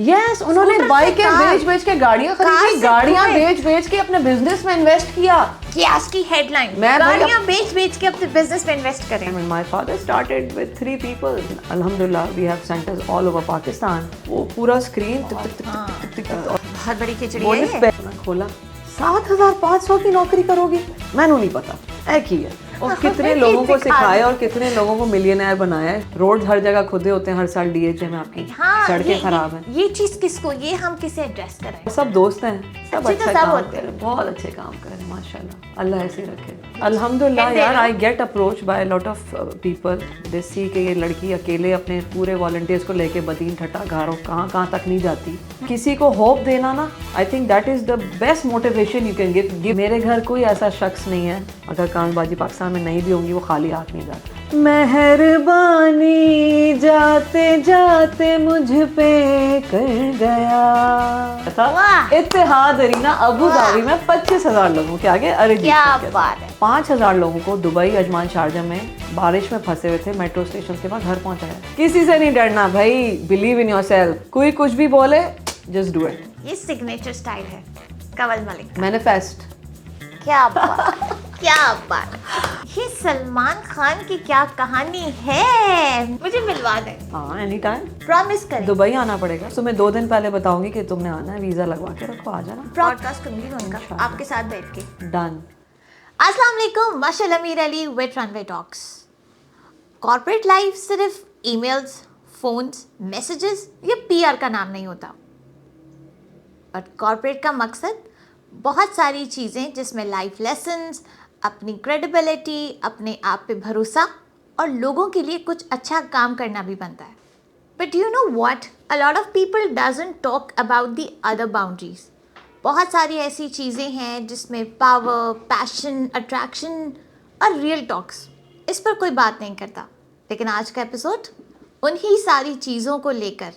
Yes, उन्होंने बाइकें बेच के गाड़ियां खरीदी, गाड़ियां बेच के अपने बिजनेस में इन्वेस्ट किया। आज की हेडलाइन, गाड़ियां बेच के अपने बिजनेस में इन्वेस्ट करें। I mean, my father started with 3 people. Alhamdulillah, we have centers all over Pakistan. वो पूरा स्क्रीन बहुत बड़ी खिचड़ी है ये। खोला, 7,500 की नौकरी करोगी? मैंने नहीं पता, ऐ की है। और कितने लोगों को सिखाया और कितने लोगों को मिलियनेयर बनाया है। रोड हर जगह खुदे होते हैं हर साल डीएचए में आपकी। सड़कें खराब हैं। ये चीज किसको, ये हम किसे एड्रेस करें? सब दोस्त हैं, सब अच्छा काम कर रहे हैं, बहुत अच्छे काम कर रहे हैं माशाल्लाह, अल्लाह ऐसे रखे। अल्हम्दुलिल्लाह यार, I get approach by lot of people. They see कि ये लड़की अकेले अपने पूरे वॉलंटियर्स को लेके बदीन ठट्टा घारों कहाँ तक नहीं जाती। किसी को होप देना ना, I think that is the best motivation you can give. मेरे घर कोई ऐसा शख्स नहीं है, अगर कामयाबी पाकिस्तान में नहीं भी होंगी, वो खाली हाथ नहीं जाता। मेहरबानी जाते जाते मुझ पे कर गया। इत्तेहाद अरीना अबू धाबी में 25,000 लोगों के आगे क्या बात है। 5,000 लोगों को दुबई, अजमान, शारजा में बारिश में फंसे हुए थे, मेट्रो स्टेशन के पास घर पहुंचाया। किसी से नहीं डरना भाई, बिलीव इन योरसेल्फ। कोई कुछ भी बोले, जस्ट डू इट। ये सिग्नेचर स्टाइल है कंवल मलिक। मैनिफेस्ट। क्या बात, क्या बात। ये सलमान खान की क्या कहानी है, मुझे मिलवा दे। हाँ, एनी टाइम, प्रॉमिस करें। दुबई आना पड़ेगा, तो मैं 2 दिन पहले बताऊंगी कि तुमने आना है, वीजा लगवा के रखो, आ जाना। ब्रॉडकास्ट करूंगी उनका आपके साथ बैठ के। डन। अस्सलाम वालेकुम, माशाल्लाह अमीर Ali with runway talks. Corporate life सिर्फ ईमेल्स, फोन्स, मैसेजेस या पीआर का नाम नहीं होता, बट कॉर्पोरेट का मकसद बहुत सारी चीज़ें, जिसमें लाइफ लेसन्स, अपनी क्रेडिबिलिटी, अपने आप पे भरोसा और लोगों के लिए कुछ अच्छा काम करना भी बनता है। But you know what, a lot of people doesn't talk about the other boundaries. बहुत सारी ऐसी चीज़ें हैं जिसमें पावर, पैशन, अट्रैक्शन और रियल टॉक्स, इस पर कोई बात नहीं करता। लेकिन आज का एपिसोड उन्हीं सारी चीज़ों को लेकर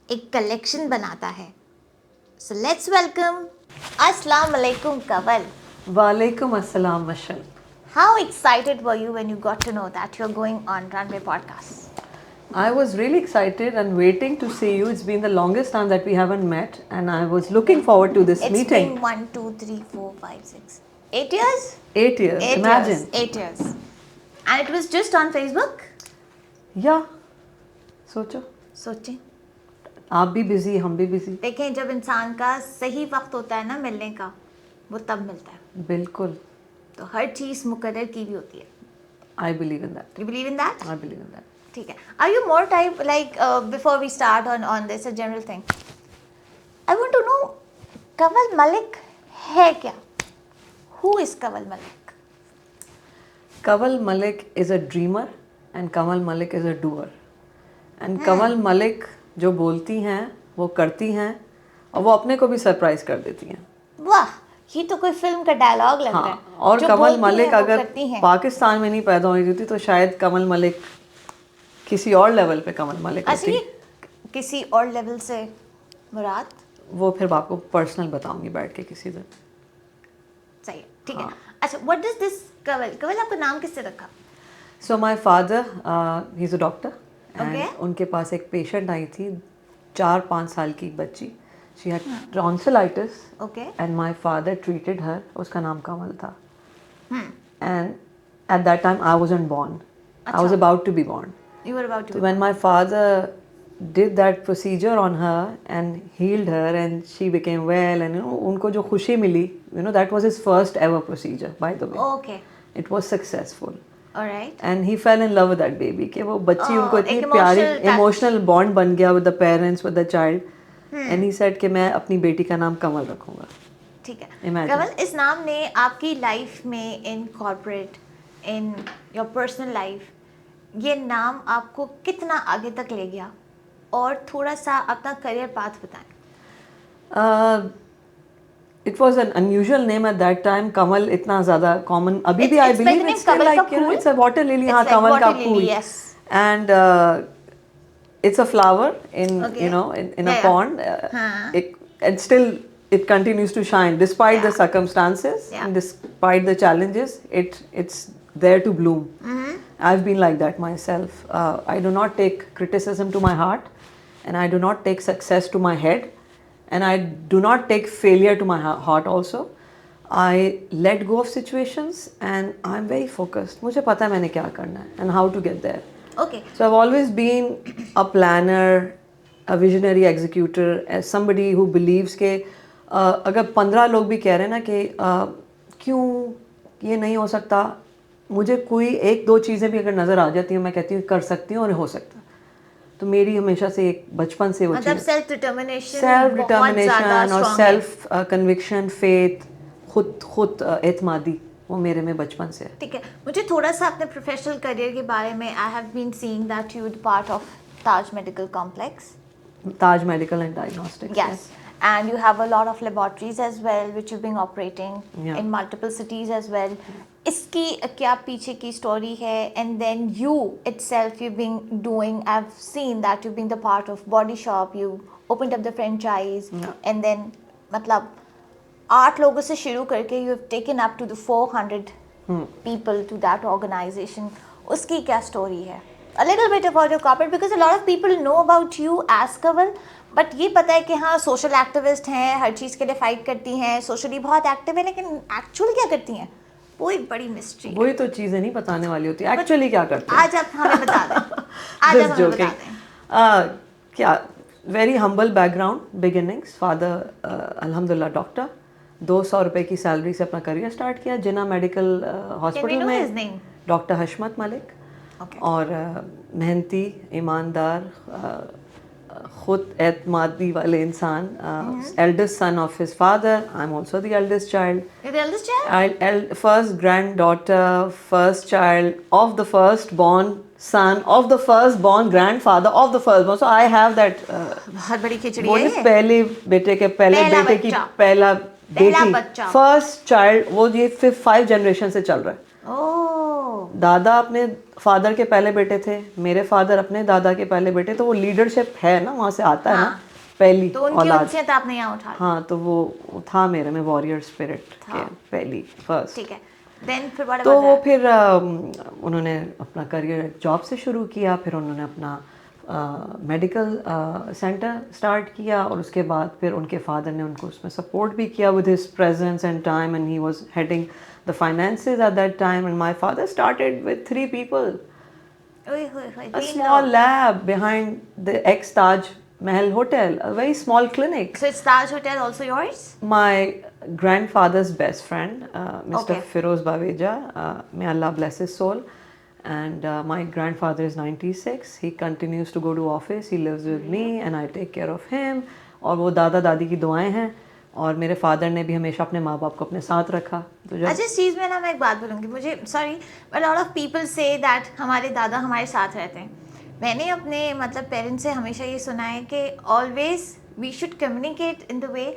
एक कलेक्शन बनाता है। सो लेट्स वेलकम, अस्सलाम वालेकुम कंवल। वालेकुम अस्सलाम मशल। How excited were you when you got to know that you're going on Runway Podcast? I was really excited and waiting to see you. It's been the longest time that we haven't met, and I was looking forward to this meeting. It's been 1, 2, 3, 4, 5, 6, 8 years? 8 years, imagine. 8 years. And it was just on Facebook? Yeah. सोचो। सोचें। आप भी busy, हम भी busy. देखें, जब इंसान का सही वक्त होता है ना मिलने का, वो तब मिलता है। बिल्कुल। तो हर चीज़ मुकर्रर की भी होती है। I believe in that. You believe in that? I believe in that. ठीक है। Are you more type like before we start on this, a general thing? I want to know, Kanwal Malik है क्या? Who is Kanwal Malik? Kanwal Malik is a dreamer and Kanwal Malik is a doer. And Kanwal Malik जो बोलती हैं वो करती हैं और वो अपने को भी सरप्राइज कर देती हैं। वाह, ये तो कोई फिल्म का डायलॉग लग रहा है। और कंवल मलिक अगर पाकिस्तान में नहीं पैदा हुई थी तो शायद कंवल मलिक किसी और लेवल पे कंवल मलिक होती। किसी और लेवल से मुराद? वो फिर आपको पर्सनल बताऊंगी बैठ के किसी दिन। सही है, ठीक है। अच्छा, व्हाट डज दिस कंवल आपका नाम किससे रखा? So my father, he is a doctor, and उनके पास एक पेशेंट आई थी, 4-5 साल की बच्ची। She had tonsillitis, and my father treated her. उसका नाम कंवल था. And at that time I wasn't born. I was about to be born. You were about to. So when my father did that procedure on her and healed her and she became well, and उनको जो खुशी मिली, that was his first ever procedure, by the way. Okay. It was successful. Alright. And he fell in love with that baby. कि वो बच्ची उनको इतनी प्यारी emotional bond बन गया with the parents, with the child. And he said कि मैं अपनी बेटी का नाम कंवल रखूंगा। ठीक है। कंवल, इस नाम ने आपकी लाइफ में, in corporate, in your personal life, ये नाम आपको कितना आगे तक ले गया? और थोड़ा सा अपना करियर पाथ बताएं। It was an unusual name at that time. Kanwal इतना ज़्यादा common अभी भी I believe it's still like it's a water lily, हाँ कंवल का फूल। And it's a flower in in a pond. And still it continues to shine despite the circumstances and despite the challenges. It's there to bloom. I've been like that myself. I do not take criticism to my heart, and I do not take success to my head, and I do not take failure to my heart also. I let go of situations and I'm very focused. मुझे पता है मैंने क्या करना है and how to get there. Okay. So I've always been a planner, a visionary executor, as somebody who believes कि अगर 15 लोग भी कह रहे हैं ना कि क्यों ये नहीं हो सकता, मुझे कोई एक दो चीज़ें भी अगर नज़र आ जाती हैं मैं कहती हूँ कर सकती हूँ और हो सकता। तो मेरी हमेशा से एक बचपन से वो मतलब चीज़ सेल्फ डिटर्मिनेशन और सेल्फ कन्विक्शन, फेथ, खुद एतमादी, वो मेरे में बचपन से है। ठीक है, मुझे थोड़ा सा अपने प्रोफेशनल करियर के बारे में, I have been seeing that you are part of Taj medical complex. Taj Medical and Diagnostics. Yes. And you have a lot of laboratories as well, which you've been operating Yeah. in multiple cities as well. इसकी क्या पीछे की story है? And then you itself, you've been doing, I've seen that you've been the part of Body Shop, you opened up the franchise, Yeah. and then मतलब 8 लोगों से शुरू करके you have taken up to the 400 people to that organization. उसकी क्या story है? A little bit about your corporate, because a lot of people know about you as Kanwal, but ये पता है कि हाँ सोशल एक्टिविस्ट हैं, हर चीज़ के लिए फाइट करती हैं, सोशली बहुत एक्टिव है, लेकिन एक्चुअल क्या करती हैं वो एक बड़ी मिस्ट्री है. वही तो चीज़ें नहीं बताने वाली होती एक्चुअली क्या करते हैं। आज आप हमें बता दें, आज आप हमें बता दें. क्या very humble background, beginnings, father अल्हम्दुलिल्लाह डॉक्टर, 200 रुपए की सैलरी से अपना करियर स्टार्ट किया जिना मेडिकल हॉस्पिटल में, डॉक्टर हशमत मलिक. Okay. और मेहनती, ईमानदार, खुद एतमादी वाले इंसान, eldest son of his father. I am also the eldest child. You're the eldest child? First granddaughter, first child of the first born son of the first born grandfather of the first born. So I have that. बहुत बड़ी खिचड़ी वो है नहीं ये. पहले बेटे के पहले पहला बेटे की बच्चा. पहला पहला बेटी, बच्चा. फर्स्ट चाइल्ड, वो ये 5 जनरेशन से चल रहा है. ओह, दादा अपने फादर के पहले बेटे थे, मेरे फादर अपने दादा के पहले बेटे, तो वो लीडरशिप है ना, वहाँ से आता है ना, पहली तो उनकी औलाद. उनसे तो आपने यहाँ उठा. हाँ, तो वो था मेरे में वॉरियर स्पिरिट के पहली फर्स्ट. ठीक है. देन फिर बड़े तो वो फिर उन्होंने अपना करियर जॉब से शुरू किया, फिर उन्होंने अपना मेडिकल सेंटर स्टार्ट किया, और उसके बाद फिर उनके फादर ने उनको उसमें सपोर्ट भी किया with his presence and time, and he was heading the finances eight that time, and my father started with 3 people, a small lab behind the ex-Taj Mahal Hotel, a very small clinic. So it's Taj Hotel also yours? My grandfather's best friend, Mr. Okay. Firoz Baweja, may Allah bless his soul. And my grandfather is 96. He continues to go to office. He lives with me and I take care of him. और वो दादा दादी की दुआएं हैं, और मेरे father ने भी हमेशा अपने माँ बाप को अपने साथ रखा. तो जब अच्छा, इस चीज़ में ना मैं एक बात बोलूँगी, मुझे sorry but lot of people say that हमारे दादा हमारे साथ रहते हैं. मैंने अपने मतलब पेरेंट्स से हमेशा ये सुना है कि always we should communicate in the way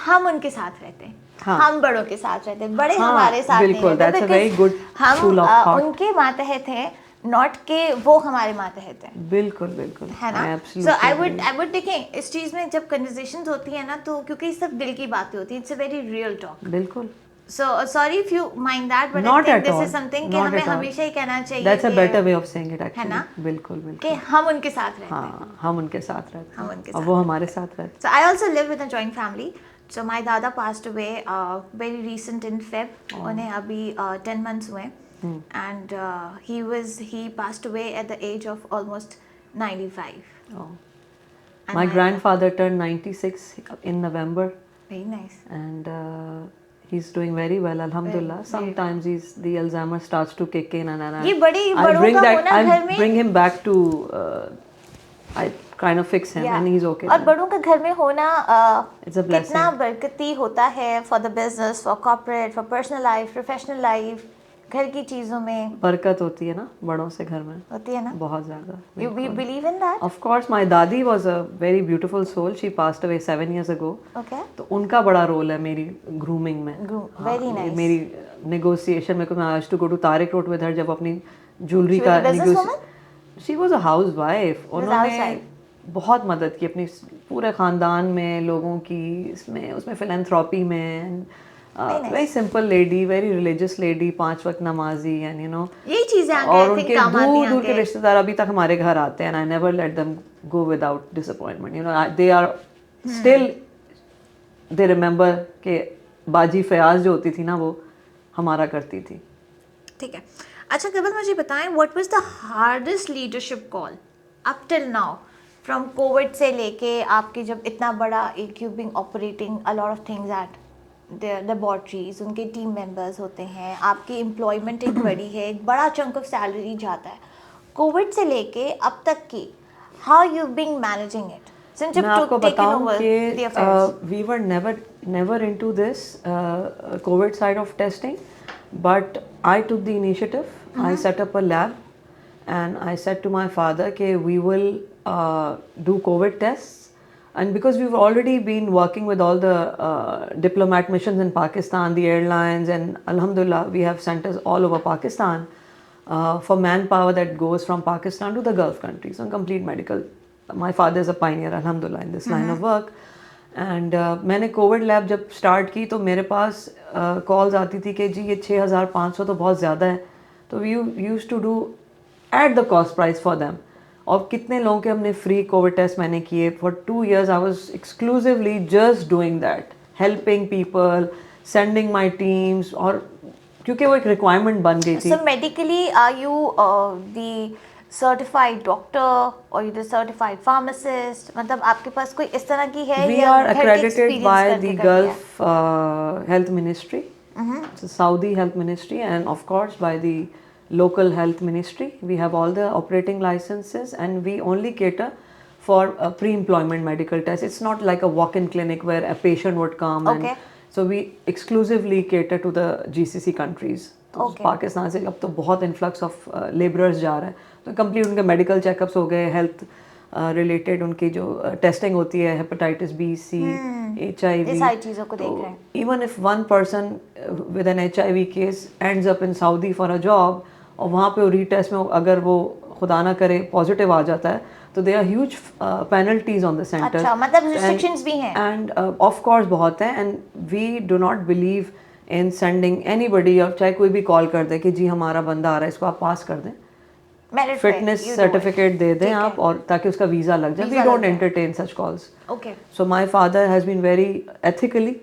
हम उनके साथ रहते हैं. हाँ. हम बड़ों के साथ रहते हैं, बड़े हाँ, हमारे साथ नहीं बिल्कुल, रहते, that's a very good school of हम thought. उनके मातहत हैं, नॉट के वो हमारे मातहत हैं. बिल्कुल बिल्कुल है ना. I so I absolutely would देखें इस चीज़ में जब कन्वर्सेशंस होती है ना, तो क्योंकि सब दिल की बातें होती है, it's a very real talk. agree. बिल्कुल. So sorry if you mind that, but Not I think at this all. is something कि Not हमें at all. हमेशा ही कहना चाहिए. That's a कि- better way of saying it actually. है ना? बिल्कुल कि बिल्कुल. हम उनके साथ रहते हैं. हाँ, हम उनके साथ रहते हम हैं उनके और साथ वो हमारे साथ रहते So I also live with a joint family. So my dada passed away very recent in Feb. उन्हें अभी 10 months हुए. And he passed away at the age of almost 95. हैं. Oh. And My grandfather turned 96 in November, Very nice. and he's doing very well, alhamdulillah. Very Sometimes the Alzheimer starts to kick in, and ये बड़ी I'll बड़ों bring का that. होना घर I'll में. bring him back to. I kind of fix him, Yeah. and he's okay. और now. बड़ों का घर में होना It's a blessing. कितना बरकती होता है for the business, for corporate, for personal life, professional life, घर की चीज़ों में बरकत होती है ना बड़ों से घर में, होती है ना. बहुत ज़्यादा. You believe in that? Of course, my dadi was a very beautiful soul. She passed away 7 years ago. Okay. तो उनका बड़ा रोल है मेरी ग्रूमिंग में. Very nice. मेरी नेगोशिएशन में, I used to go to Tariq Road with her जब अपनी ज्वेलरी She का was a businesswoman? She was a housewife. उन्होंने housewife. बहुत मदद की अपनी पूरे खानदान में, लोगों की इसमें, उसमें फिलेंथ्रॉपी में. Very simple lady, very religious lady, 5 वक्त नमाजी, एंड यही चीजें आगे और I think उनके काम आती दूर हैं दूर के आगे. रिश्तेदार अभी तक हमारे घर आते हैं, and I never let them go without disappointment. You know, they are still, they remember कि बाजी फयाज जो होती थी ना वो हमारा करती थी. ठीक है. अच्छा कबल मुझे बताएं, what was the hardest leadership call up till now, from Covid से लेके आपके जब इतना बड़ा एक you being operating a lot of things at laboratories, उनके टीम मेंबर्स होते हैं, आपकी एम्प्लॉयमेंट एक बड़ी है, एक बड़ा चंक ऑफ सैलरी जाता है, कोविड से लेके अब तक की how you being managing it since मैं आपको you've taken बताऊं over the कि affairs? we were never into this COVID side of testing, but I took the initiative. I set up a lab, and I said to my father कि we will do COVID tests, and because we've already been working with all the diplomat missions in Pakistan, the airlines, and alhamdulillah we have centers all over Pakistan for manpower that goes from Pakistan to the Gulf countries on complete medical. My father is a pioneer, alhamdulillah, in this line of work. And मैंने Covid lab जब start की तो मेरे पास calls आती थी कि जी ये 6,500 तो बहुत ज़्यादा है, तो we use to do at the cost price for them. और कितने लोगों के हमने फ्री कोविड टेस्ट मैंने किए. For 2 years I was exclusively just doing that, helping people, sending my teams, और क्योंकि वो एक रिक्वायरमेंट बन गई थी. So medically, are you the certified doctor or you the certified pharmacist? मतलब आपके पास कोई इस तरह की है We या are घर के accredited experience by करके the कर दिया? Gulf Health Ministry, it's a Saudi Health Ministry, and of course by the local health ministry. We have all the operating licenses, and we only cater for a pre-employment medical test. It's not like a walk-in clinic where a patient would come. Okay. And so we exclusively cater to the GCC countries. तो Okay. Pakistan से अब तो बहुत influx of labourers जा रहा है, तो complete उनके मेडिकल चेकअप्स हो गए, हेल्थ रिलेटेड उनकी जो टेस्टिंग होती है, हेपेटाइटिस बी, सी, HIV. ये सारी चीज़ों को देख रहे हैं. Even if one person with an HIV case ends up in Saudi for a job, और वहाँ पे रीटेस्ट में अगर वो खुदा ना करे पॉजिटिव आ जाता है, तो they are huge penalties on the centre. अच्छा, मतलब restrictions भी हैं. एंड ऑफ कोर्स बहुत हैं, and we do not believe in sending anybody, और चाहे कोई भी कॉल कर दे कि जी हमारा बंदा आ रहा है, इसको आप पास कर दें, Merit पे, fitness you do it. Certificate दे दें ठीक आप, है. और ताकि उसका वीज़ा लग जाए. वी वीज़ा डोंट लग जाए. Entertain such calls. Okay. So my father has been very ethical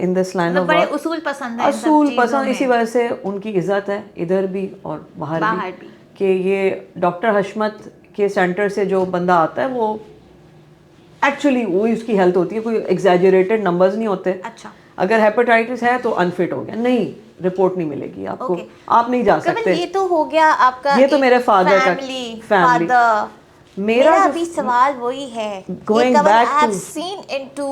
in this line मतलब of बड़े work. उसूल पसंद है इन सब असूल चीज़ों पसंद, में. इसी वजह से उनकी इज्जत है इधर भी और बाहर बाहर भी, भी. कि ये डॉक्टर हशमत के सेंटर से जो बंदा आता है वो एक्चुअली वही उसकी हेल्थ होती है, कोई एग्जैजरेटेड नंबर्स नहीं होते. अच्छा. अगर हेपेटाइटिस है तो अनफिट हो गया, नहीं रिपोर्ट नहीं मिलेगी आपको. Okay. आप नहीं जा कमल, सकते. ये तो हो गया आपका ये तो मेरे father का family. मेरा मेरा जो अभी सवाल वही है Going कि कमल, back I have to- seen into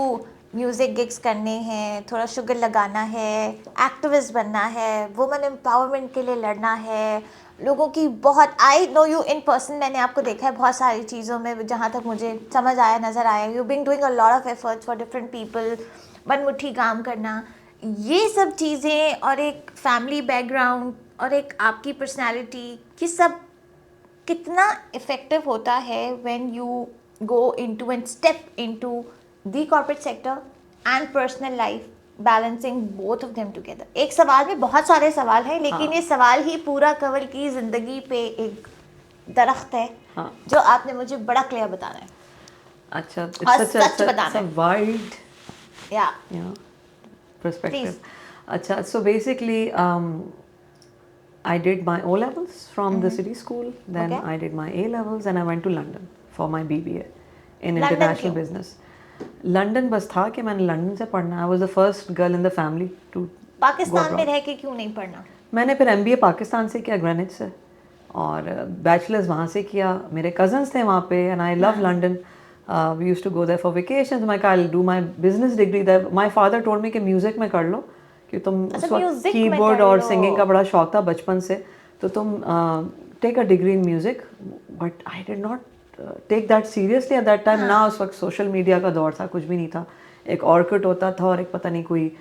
music gigs करने हैं, थोड़ा शुगर लगाना है, एक्टिविस्ट बनना है, वुमेन एम्पावरमेंट के लिए लड़ना है, लोगों की बहुत, I know you in person, मैंने आपको देखा है बहुत सारी चीज़ों में, जहाँ तक मुझे समझ आया, नज़र आया, you being doing a lot of efforts for different people, मनमुट्ठी काम करना, ये सब चीज़ें, और एक फैमिली बैकग्राउंड, और एक आपकी पर्सनैलिटी, ये सब कितना इफेक्टिव होता है when you go into and step into the corporate sector and personal life, balancing both of them together. एक सवाल में बहुत सारे सवाल हैं, लेकिन हाँ. ये सवाल ही पूरा कवल की ज़िंदगी पे एक दरख्त है. हाँ. जो आपने मुझे बड़ा क्लियर बताना है. अच्छा, और सच बताना है. वाइड या perspective. Please. Acha, so basically, I did my O levels from the city school. Then Okay. I did my A levels, and I went to London for my BBA in London international क्यों? business. London बस था कि मैंने London से पढ़ना. I was the first girl in the family to Pakistan में रह के क्यों नहीं पढ़ना? मैंने फिर MBA पाकिस्तान से किया, ग्रेनिच से, और बैचलर्स वहाँ से किया. मेरे कजन्स थे वहाँ पे, and I love London. We used to go there for vacations. My I'll do my business degree there. My father told me कि म्यूजिक में कर लो, कि तुम अच्छा, उस वक्त music में कीबोर्ड कर और लो. सिंगिंग का बड़ा शौक था बचपन से, तो तुम take a degree in music. But I did not take that seriously at that time. ना उस वक्त सोशल मीडिया का दौर था, कुछ भी नहीं था. एक ऑर्किड होता था और एक पता नहीं कोई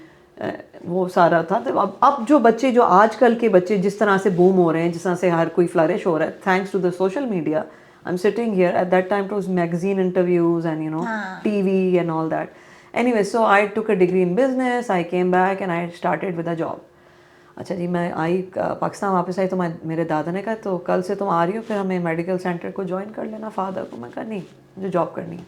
वो सारा था. तो अब जो बच्चे, जो आजकल के बच्चे जिस तरह से बूम हो रहे हैं, जिस तरह से हर कोई फ्लरिश हो रहा है thanks to the social media. I'm sitting here. At that time it was magazine interviews and TV and all that. Anyway, so I took a degree in business. I came back and I started with a job. अच्छा जी, मैं आई पाकिस्तान वापस आई तो मेरे दादा ने कहा तो कल से तुम आ रही हो, फिर हमें मेडिकल सेंटर को ज्वाइन कर लेना फादर को। मैं कहा नहीं, मुझे जॉब करनी है।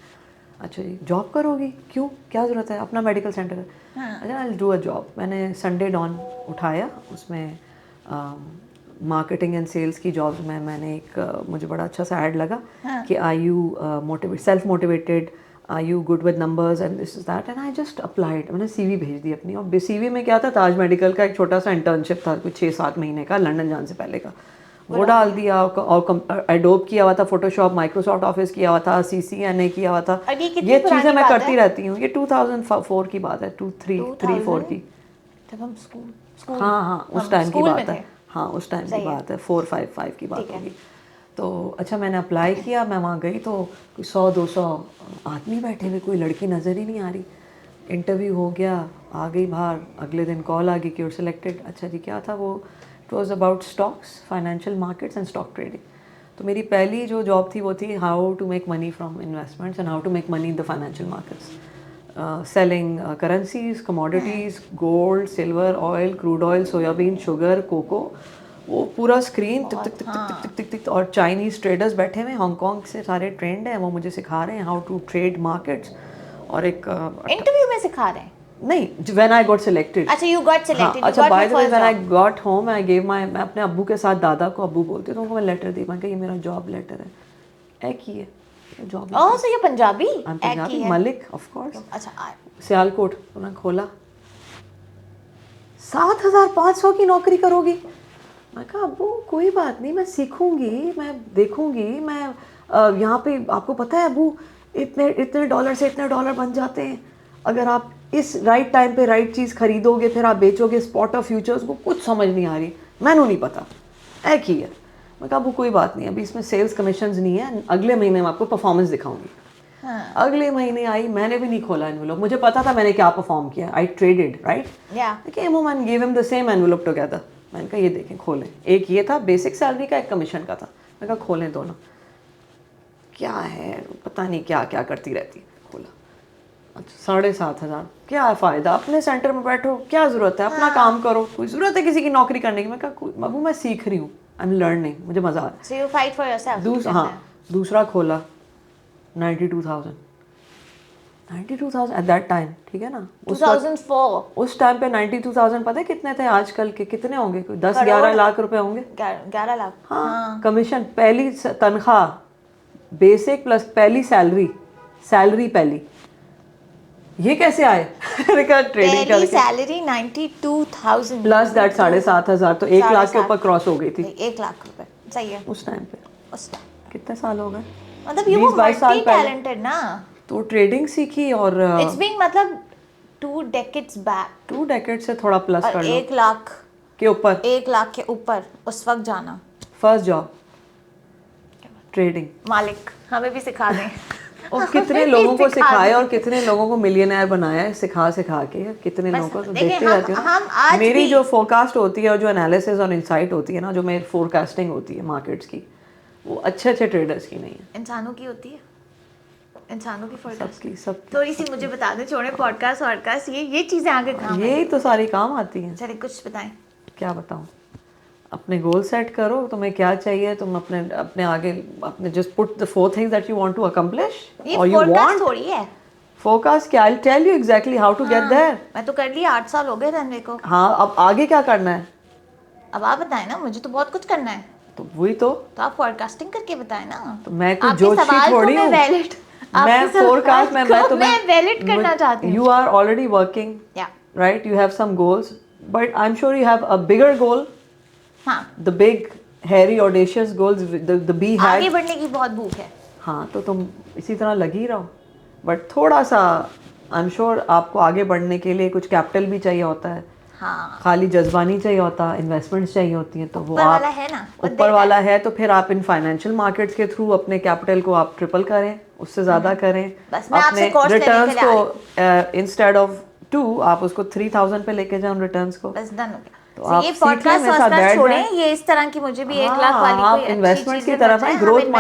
अच्छा जी, जॉब करोगी? क्यों, क्या ज़रूरत है, अपना मेडिकल सेंटर है। अच्छा, I will do a job. मैंने संडे डॉन उठाया, उसमें मार्केटिंग एंड सेल्स की जॉब में मैंने एक मुझे बड़ा अच्छा सा ऐड लगा कि are you self motivated, are you good with numbers and this is that, and I just applied. मैंने सीवी भेज दी अपनी, और सीवी में क्या था, ताज मेडिकल का एक छोटा सा इंटर्नशिप था कुछ 6-7 महीने का, लंदन जाने से पहले का, वो डाल दिया। और एडोब किया हुआ था, फोटोशॉप, माइक्रोसॉफ्ट ऑफिस किया हुआ था, CCNA किया हुआ था। ये चीज़ें मैं करती रहती हूँ। ये 2004 की बात है, 2003-4 की, जब हम स्कूल हाँ उस टाइम की बात है। हाँ उस टाइम की बात है, 4-5 की बात होगी। तो अच्छा, मैंने अप्लाई किया, मैं वहाँ गई तो 100-200 आदमी बैठे हुए, कोई लड़की नज़र ही नहीं आ रही। इंटरव्यू हो गया, आ गई बाहर, अगले दिन कॉल आ गई कि यूर सिलेक्टेड। अच्छा जी, क्या था वो? It was about stocks, financial markets and stock trading. तो मेरी पहली जो जॉब थी वो थी how to make money from investments and how to make money in the financial markets, selling currencies, commodities, gold, silver, oil, crude oil, soybean, sugar, cocoa, वो पूरा screen टिक टिक टिक टिक टिक टिक टिक, और चाइनीज़ ट्रेडर्स बैठे हुए, हांगकांग से सारे ट्रेंड हैं, वो मुझे सिखा रहे हैं हाउ टू ट्रेड मार्केट्स। और एक इंटरव्यू में सिखा रहे हैं? नहीं, व्हेन आई गॉट सिलेक्टेड। अच्छा, यू गॉट सिलेक्टेड। अच्छा, by the way, when I got home I gave my, मैं अपने अब्बू के साथ, दादा को अब्बू बोलती हूँ, तो उनको मैं लेटर दी, मैं कहा ये मेरा जॉब लेटर है। एक ही है जॉब। ओह, सो ये पंजाबी? Punjabi, Malik of course. अच्छा, सियालकोट। उन्होंने खोला, 7,500 की नौकरी करोगी? मैं कहा अब्बू कोई बात नहीं, मैं सीखूंगी, मैं देखूंगी, मैं यहाँ पे, आपको पता है अब्बू, इतने डॉलर से इतने डॉलर बन जाते हैं अगर आप इस राइट टाइम पे राइट चीज़ खरीदोगे, फिर आप बेचोगे, स्पॉट ऑफ फ्यूचर्स को कुछ समझ नहीं आ रही, मैंने नहीं पता, एक ही है। मैं कहा अब्बू कोई बात नहीं, अभी इसमें सेल्स कमीशंस नहीं है, अगले महीने मैं आपको परफॉर्मेंस दिखाऊंगी। अगले महीने आई, मैंने भी नहीं खोला एनवेलप, मुझे पता था मैंने क्या परफॉर्म किया, I traded right. Came home and give him the same envelope together. मैंने कहा ये देखें, खोलें। एक ये था बेसिक सैलरी का, एक कमीशन का था। मैं कहा खोलें दोनों, क्या है पता नहीं क्या क्या करती रहती है। खोला, अच्छा 7,500, क्या फ़ायदा, अपने सेंटर में बैठो, क्या ज़रूरत है, अपना काम करो, कोई ज़रूरत है किसी की नौकरी करने की। मैं कहा बाबू मैं सीख रही हूँ, आई एम लर्निंग, मुझे मज़ा आ रहा है। So you fight for yourself. हाँ, दूसरा खोला, 92,000 एट दैट टाइम, ठीक है ना, 2004। उस टाइम पे 92,000 पता है कितने थे? आजकल के कितने होंगे? कोई 10-11 लाख रुपए होंगे। 11 लाख। हाँ, कमीशन, पहली तनख्वाह, बेसिक प्लस पहली सैलरी पहली, ये कैसे आए? ट्रेडिंग पहली सैलरी 92,000 प्लस दैट 7,500, तो 1 लाख के ऊपर क्रॉस हो गई थी। 1 लाख रुपए, सही है। उस टाइम पे, उस टाइम कितने साल हो गए? मतलब ये वो मल्टी टैलेंटेड ना, तो ट्रेडिंग सीखी, और इट्स बीन मतलब 2 decades बैक, 2 decades से थोड़ा प्लस कर लो, 1 लाख के ऊपर, 1 लाख के ऊपर उस वक्त जाना। First job trading. मालिक हमें भी सिखा दें। और कितने लोगों को सिखाया और कितने लोगों को मिलियनेयर बनाया है सिखा के, कितने लोगों को। तो देखते रहती हूँ मेरी जो फोरकास्ट होती है और जो एनालिसिस और इंसाइट होती है ना, जो मेरी फोरकास्टिंग होती है मार्केट्स की, वो अच्छे ट्रेडर्स की नहीं है, इंसानों की होती है, इंसानों की फोरकास्ट सब। थोड़ी सी मुझे बता दें, छोड़े पॉडकास्ट ये चीज़ें आगे काम है, यही तो सारी काम आती हैं। चलिए कुछ बताएं। क्या बताऊँ? अपने गोल सेट करो, तुम्हें क्या चाहिए, तुम अपने आगे अपने just put the 4 things that you want to accomplish, और यू वांट थोड़ी है फोरकास्ट क्या, I will tell you exactly how to get there. मैं तो कर लिया, 8 साल हो गए रहने को। हाँ, अब आगे क्या करना है? अब आप बताएं ना, मुझे तो बहुत कुछ करना है। तो वही तो आप फोरकास्टिंग करके बताएं ना। तो मैं कोई जोशी थोड़ी हूँ, मैं फोरकास्ट मैं वैलिड करना चाहती हूँ। You are already working, right, you have some goals, but I am sure you have a bigger goal, the big hairy audacious goals, the B hag, आगे बढ़ने की बहुत भूख है। हाँ, तो तुम इसी तरह लगी रहो, बट थोड़ा सा आई एम श्योर आपको आगे बढ़ने के लिए कुछ कैपिटल भी चाहिए होता है। हाँ, खाली जज्बा नहीं चाहिए होता, इन्वेस्टमेंट्स चाहिए होती हैं, तो वो आप वाला है ना, ऊपर वाला है, तो फिर आप इन फाइनेंशियल मार्केट्स के थ्रू अपने कैपिटल को आप ट्रिपल करें, उससे ज़्यादा करें, अपने रिटर्न्स को इंस्टेड ऑफ 2 आप उसको 3,000 पे लेके जाओ रिटर्न्स को। बस डन हो गया। तो आप ये पॉडकास्ट छोड़ें, ये इस तरह की मुझे भी 1 लाख वाली कोई इन्वेस्टमेंट्स की तरफ है, ग्रोथ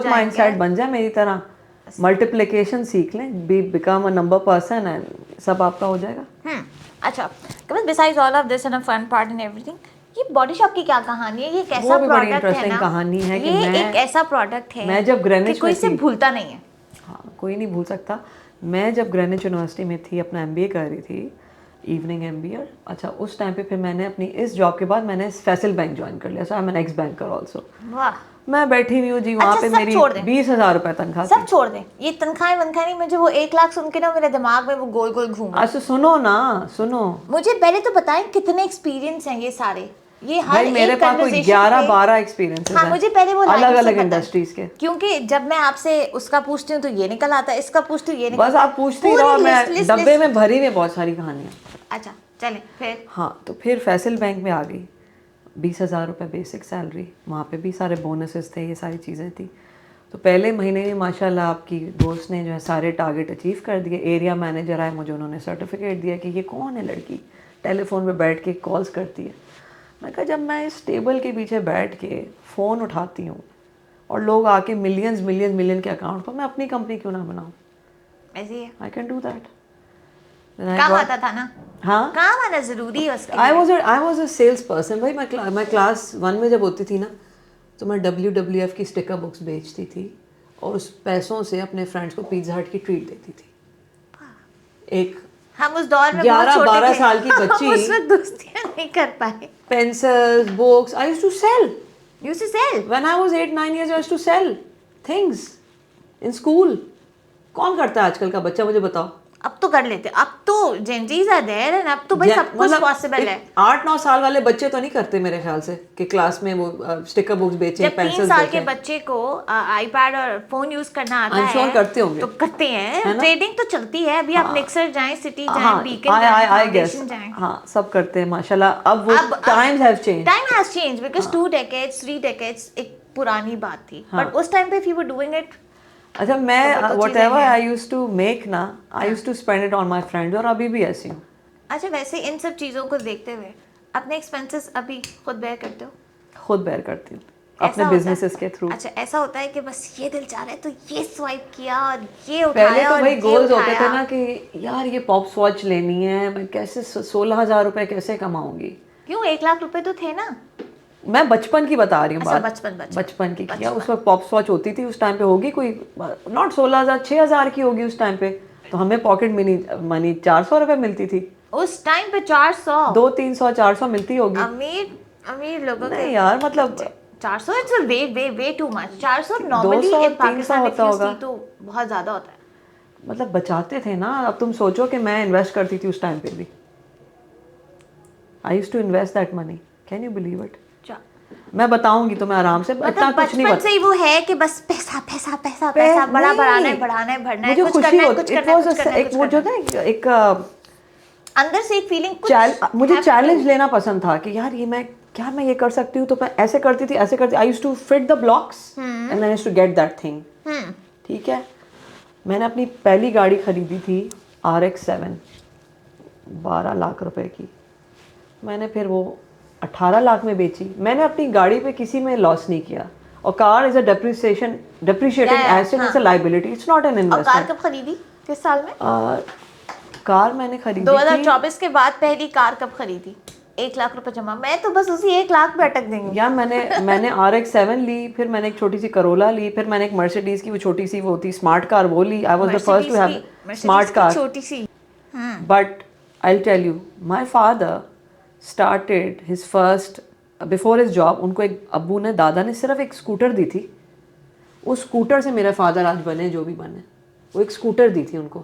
माइंडसेट बन जाए मेरी तरह, मल्टीप्लिकेशन सीख लें, become a number person, and सब आपका हो जाएगा। अच्छा कमल, besides all of this and a fun part and everything, ये बॉडी शॉप की क्या कहानी है? ये एक ऐसा वो भी बड़ी प्रोडक्ट है इंटरेस्टिंग ना, कहानी है कि ये मैं एक ऐसा प्रोडक्ट है मैं जब ग्रेनिच कि कोई में इसे थी, भूलता नहीं है। हाँ कोई नहीं भूल सकता। मैं जब ग्रेनिच यूनिवर्सिटी में थी, अपना MBA कर रही थी, इवनिंग MBA। अच्छा उस टाइम पे फिर मैंने अपनी इस जॉब के बाद मैंने फैसल बैंक ज्वाइन कर लिया। So I am an ex banker also. वाह, मैं बैठी हुई हूँ जी वहाँ अच्छा, पे, सब मेरी छोड़ दें। 20,000 रुपये तनख्वाह सब थी। छोड़ दें, ये तनख्वाहें वनख्वाहें नहीं, मुझे वो 1 लाख सुन के ना मेरे दिमाग में वो गोल गोल घूम रहा है। अच्छा सुनो ना, सुनो मुझे पहले तो बताएं कितने एक्सपीरियंस हैं ये सारे, ये हर भाई मेरे एक पास कोई conversation 11-12 पे- एक्सपीरियंसेस हाँ, हैं, मुझे पहले वो अलग लाइन से अलग पता है। इंडस्ट्रीज के। क्योंकि जब मैं आपसे उसका पूछती हूँ तो ये निकल आता है, इसका पूछती हूँ ये निकल बस आप पूछती पूरी रहो, मैं लिस्ट डब्बे में भरी हुई बहुत सारी कहानियाँ। अच्छा चले फिर। हाँ तो फिर फैसल बैंक में आ गई, 20,000 रुपये बेसिक सैलरी, वहाँ पे भी सारे बोनसेस थे, ये सारी चीज़ें थी। तो पहले महीने में माशाल्लाह आपकी दोस्त ने जो है सारे टारगेट अचीव कर दिए। एरिया मैनेजर आए, मुझे उन्होंने सर्टिफिकेट दिया कि ये कौन है लड़की, टेलीफोन पे बैठ के कॉल्स करती है। मैं कहा जब मैं इस टेबल के पीछे बैठ के फ़ोन उठाती हूँ और लोग आके मिलियन के अकाउंट पर, मैं अपनी कंपनी क्यों ना बनाऊँ? ऐसे ही है, आई कैन डू दैट। काम आता था ना। हाँ, काम आना जरूरी है उसके आई लिए। Was a sales person. भाई मैं क्लास 1 में जब होती थी ना, तो मैं WWF की स्टिकर बुक्स बेचती थी और उस पैसों से अपने फ्रेंड्स को पिज़्ज़ा हट की ट्रीट देती थी। एक हम उस दौर में 11-12 साल की बच्ची, हम उस वक्त दोस्तियां नहीं कर पाए। Pencils, books, I used to sell. You used to sell? When I was 8-9 years, I used to sell things in school. कौन करता है आजकल का बच्चा, मुझे बताओ। अब तो कर लेते, अब तो जेनजीज आर देयर एंड अब तो भाई सब कुछ पॉसिबल है। 8-9 साल वाले बच्चे तो नहीं करते मेरे ख्याल से कि क्लास में वो स्टिकर बुक्स बेचें, जब 3 पेंसिल्स साल के बेचें। बच्चे को आईपैड और फोन यूज करना आता I'm sure है करते होंगे। तो करते हैं, है ना? ट्रेडिंग तो चलती है। अभी आप मिक्सर जाएं, सिटी जाएं, हाँ, बीकन जाएं, I guess, फाउंडेशन जाएं। हाँ सब करते हैं माशाल्लाह। अब वो times have changed. Time has change because 2 decades 3 decades एक पुरानी बात थी, बट उस टाइम पे if you were doing it। अच्छा मैं तो वो whatever चीज़ें हैं। I used to make ना, I used to spend it on my friends, और अभी भी ऐसी हूँ। अच्छा वैसे इन सब चीजों को देखते हुए अपने एक्सपेंसेस अभी खुद बेयर करते हो? खुद बेयर करती हूँ ऐसा अपने होता है? बिजनेसेस के थ्रू। अच्छा ऐसा होता है कि बस ये दिल चाह रहा है तो ये स्वाइप किया और ये पहले उठाया तो और भाई ये गोल्स होते उठाया। थे ना कि यार ये पॉप्स वॉच लेनी है, मैं कैसे 16,000 रुपए कैसे कमाऊंगी। क्यों 1 लाख रुपए तो थे ना? मैं बचपन की बता रही हूँ अच्छा, बात, बचपन की किया। उस वक्त पॉप्स वॉच होती थी, उस टाइम पे होगी कोई नॉट 16,000 6,000 की होगी उस टाइम पे। तो हमें पॉकेट मनी 400 रुपए मिलती थी उस टाइम पे 400 200-300-400 मिलती होगी। अमीर लोगों नहीं यार मतलब 400 it's way way way too much. 400 normally 200, इन पाकिस्तान 300 होता होगा। तो बहुत ज्यादा होता है। मतलब बचाते थे ना। अब तुम सोचो कि मैं इन्वेस्ट करती थी उस टाइम पे भी। I used to invest that money, can you believe it? मैं बताऊंगी तुम्हें आराम से, इतना मतलब कुछ नहीं बचपन से ही वो है कि बस पैसा पैसा पैसा पे- पैसा बड़ा नहीं। बढ़ाना है बढ़ाना है बढ़ना है, मुझे कुछ खुशी करना है होती, कुछ इट करना है वाज कुछ करना है एक कुछ वो जो करना है। ना एक अंदर से एक फीलिंग कुछ मुझे have to चैलेंज do। लेना पसंद था कि यार मैं ये कर सकती हूँ। तो मैं ऐसे करती थी, ऐसे करती। I used to fit the blocks and I used to get that thing. ठीक है, मैंने अपनी पहली गाड़ी खरीदी थी RX-7, 12 लाख रुपए की। मैंने फिर वो 18 लाख में बेची। मैंने अपनी गाड़ी पे किसी में लॉस नहीं किया। और car is a depreciating asset, it's a liability, it's not an और कार investment। कब खरीदी, किस साल में? कार मैंने खरीदी थी 2024 के बाद पहली कार कब खरीदी? 1 लाख रुपए जमा। मैं तो बस उसी 1 लाख पे अटक देंगी यार। मैंने RX-7 ली, फिर मैंने एक छोटी सी करोला ली, फिर मैंने एक मर्सिडीज की वो छोटी सी वो होती स्मार्ट कार वो ली। I was the first to have smart car. छोटी सी। But I tell you, my father started his first before his job. उनको एक अब्बू ने, दादा ने सिर्फ एक स्कूटर दी थी। उस स्कूटर से मेरे फादर आज बने जो भी बने। वो एक स्कूटर दी थी उनको।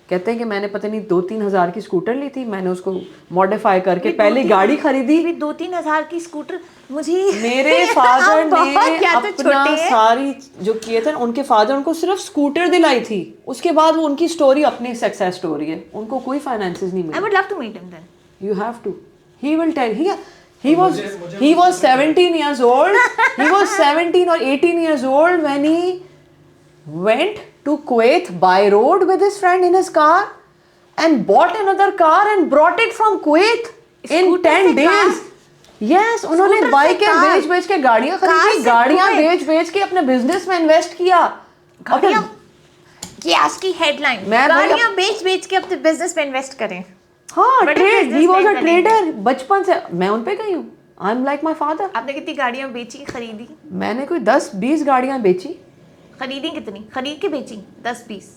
कहते हैं कि मैंने पता नहीं 2-3 हज़ार की स्कूटर ली थी। मैंने उसको मॉडिफाई करके पहली गाड़ी खरीदी। 2-3 हज़ार की स्कूटर मुझे मेरे फादर ने क्या तो अपना छोटे हैं। सारी जो किए थे, उनके फादर उनको सिर्फ स्कूटर दिलाई थी। उसके बाद वो उनकी स्टोरी अपनी सक्सेस स्टोरी है। उनको कोई फाइनेंसेस नहीं I मिले। would love to meet him then. You have to. He will tell. He was 17 years old. He was 17 or 18 years old when he went to Kuwait by road with his friend in his car and bought another car and brought it from Kuwait in Scooter 10 से days. Yes, उन्होंने Scooter से बाइकें car. बेच के गाड़ियां car खरीदी, से गाड़ियां Kuwait. बेच के अपने बिजनेस में इन्वेस्ट किया। और फिर ये आज की हेडलाइन, मैं भाई गाड़ियां बेच के अपने बिजनेस में इन्वेस्ट करें। हाँ, But trade, business he was a नहीं करेंगे। ट्रेडर बचपन से। मैं उन पे गई हूँ, I am like my father. आपने कितनी गाड़ियां बेची, खरीदी? मैंने कोई 10-20 गाड़ियां बेची। खरीदी कितनी? खरीद के बेची 10-20?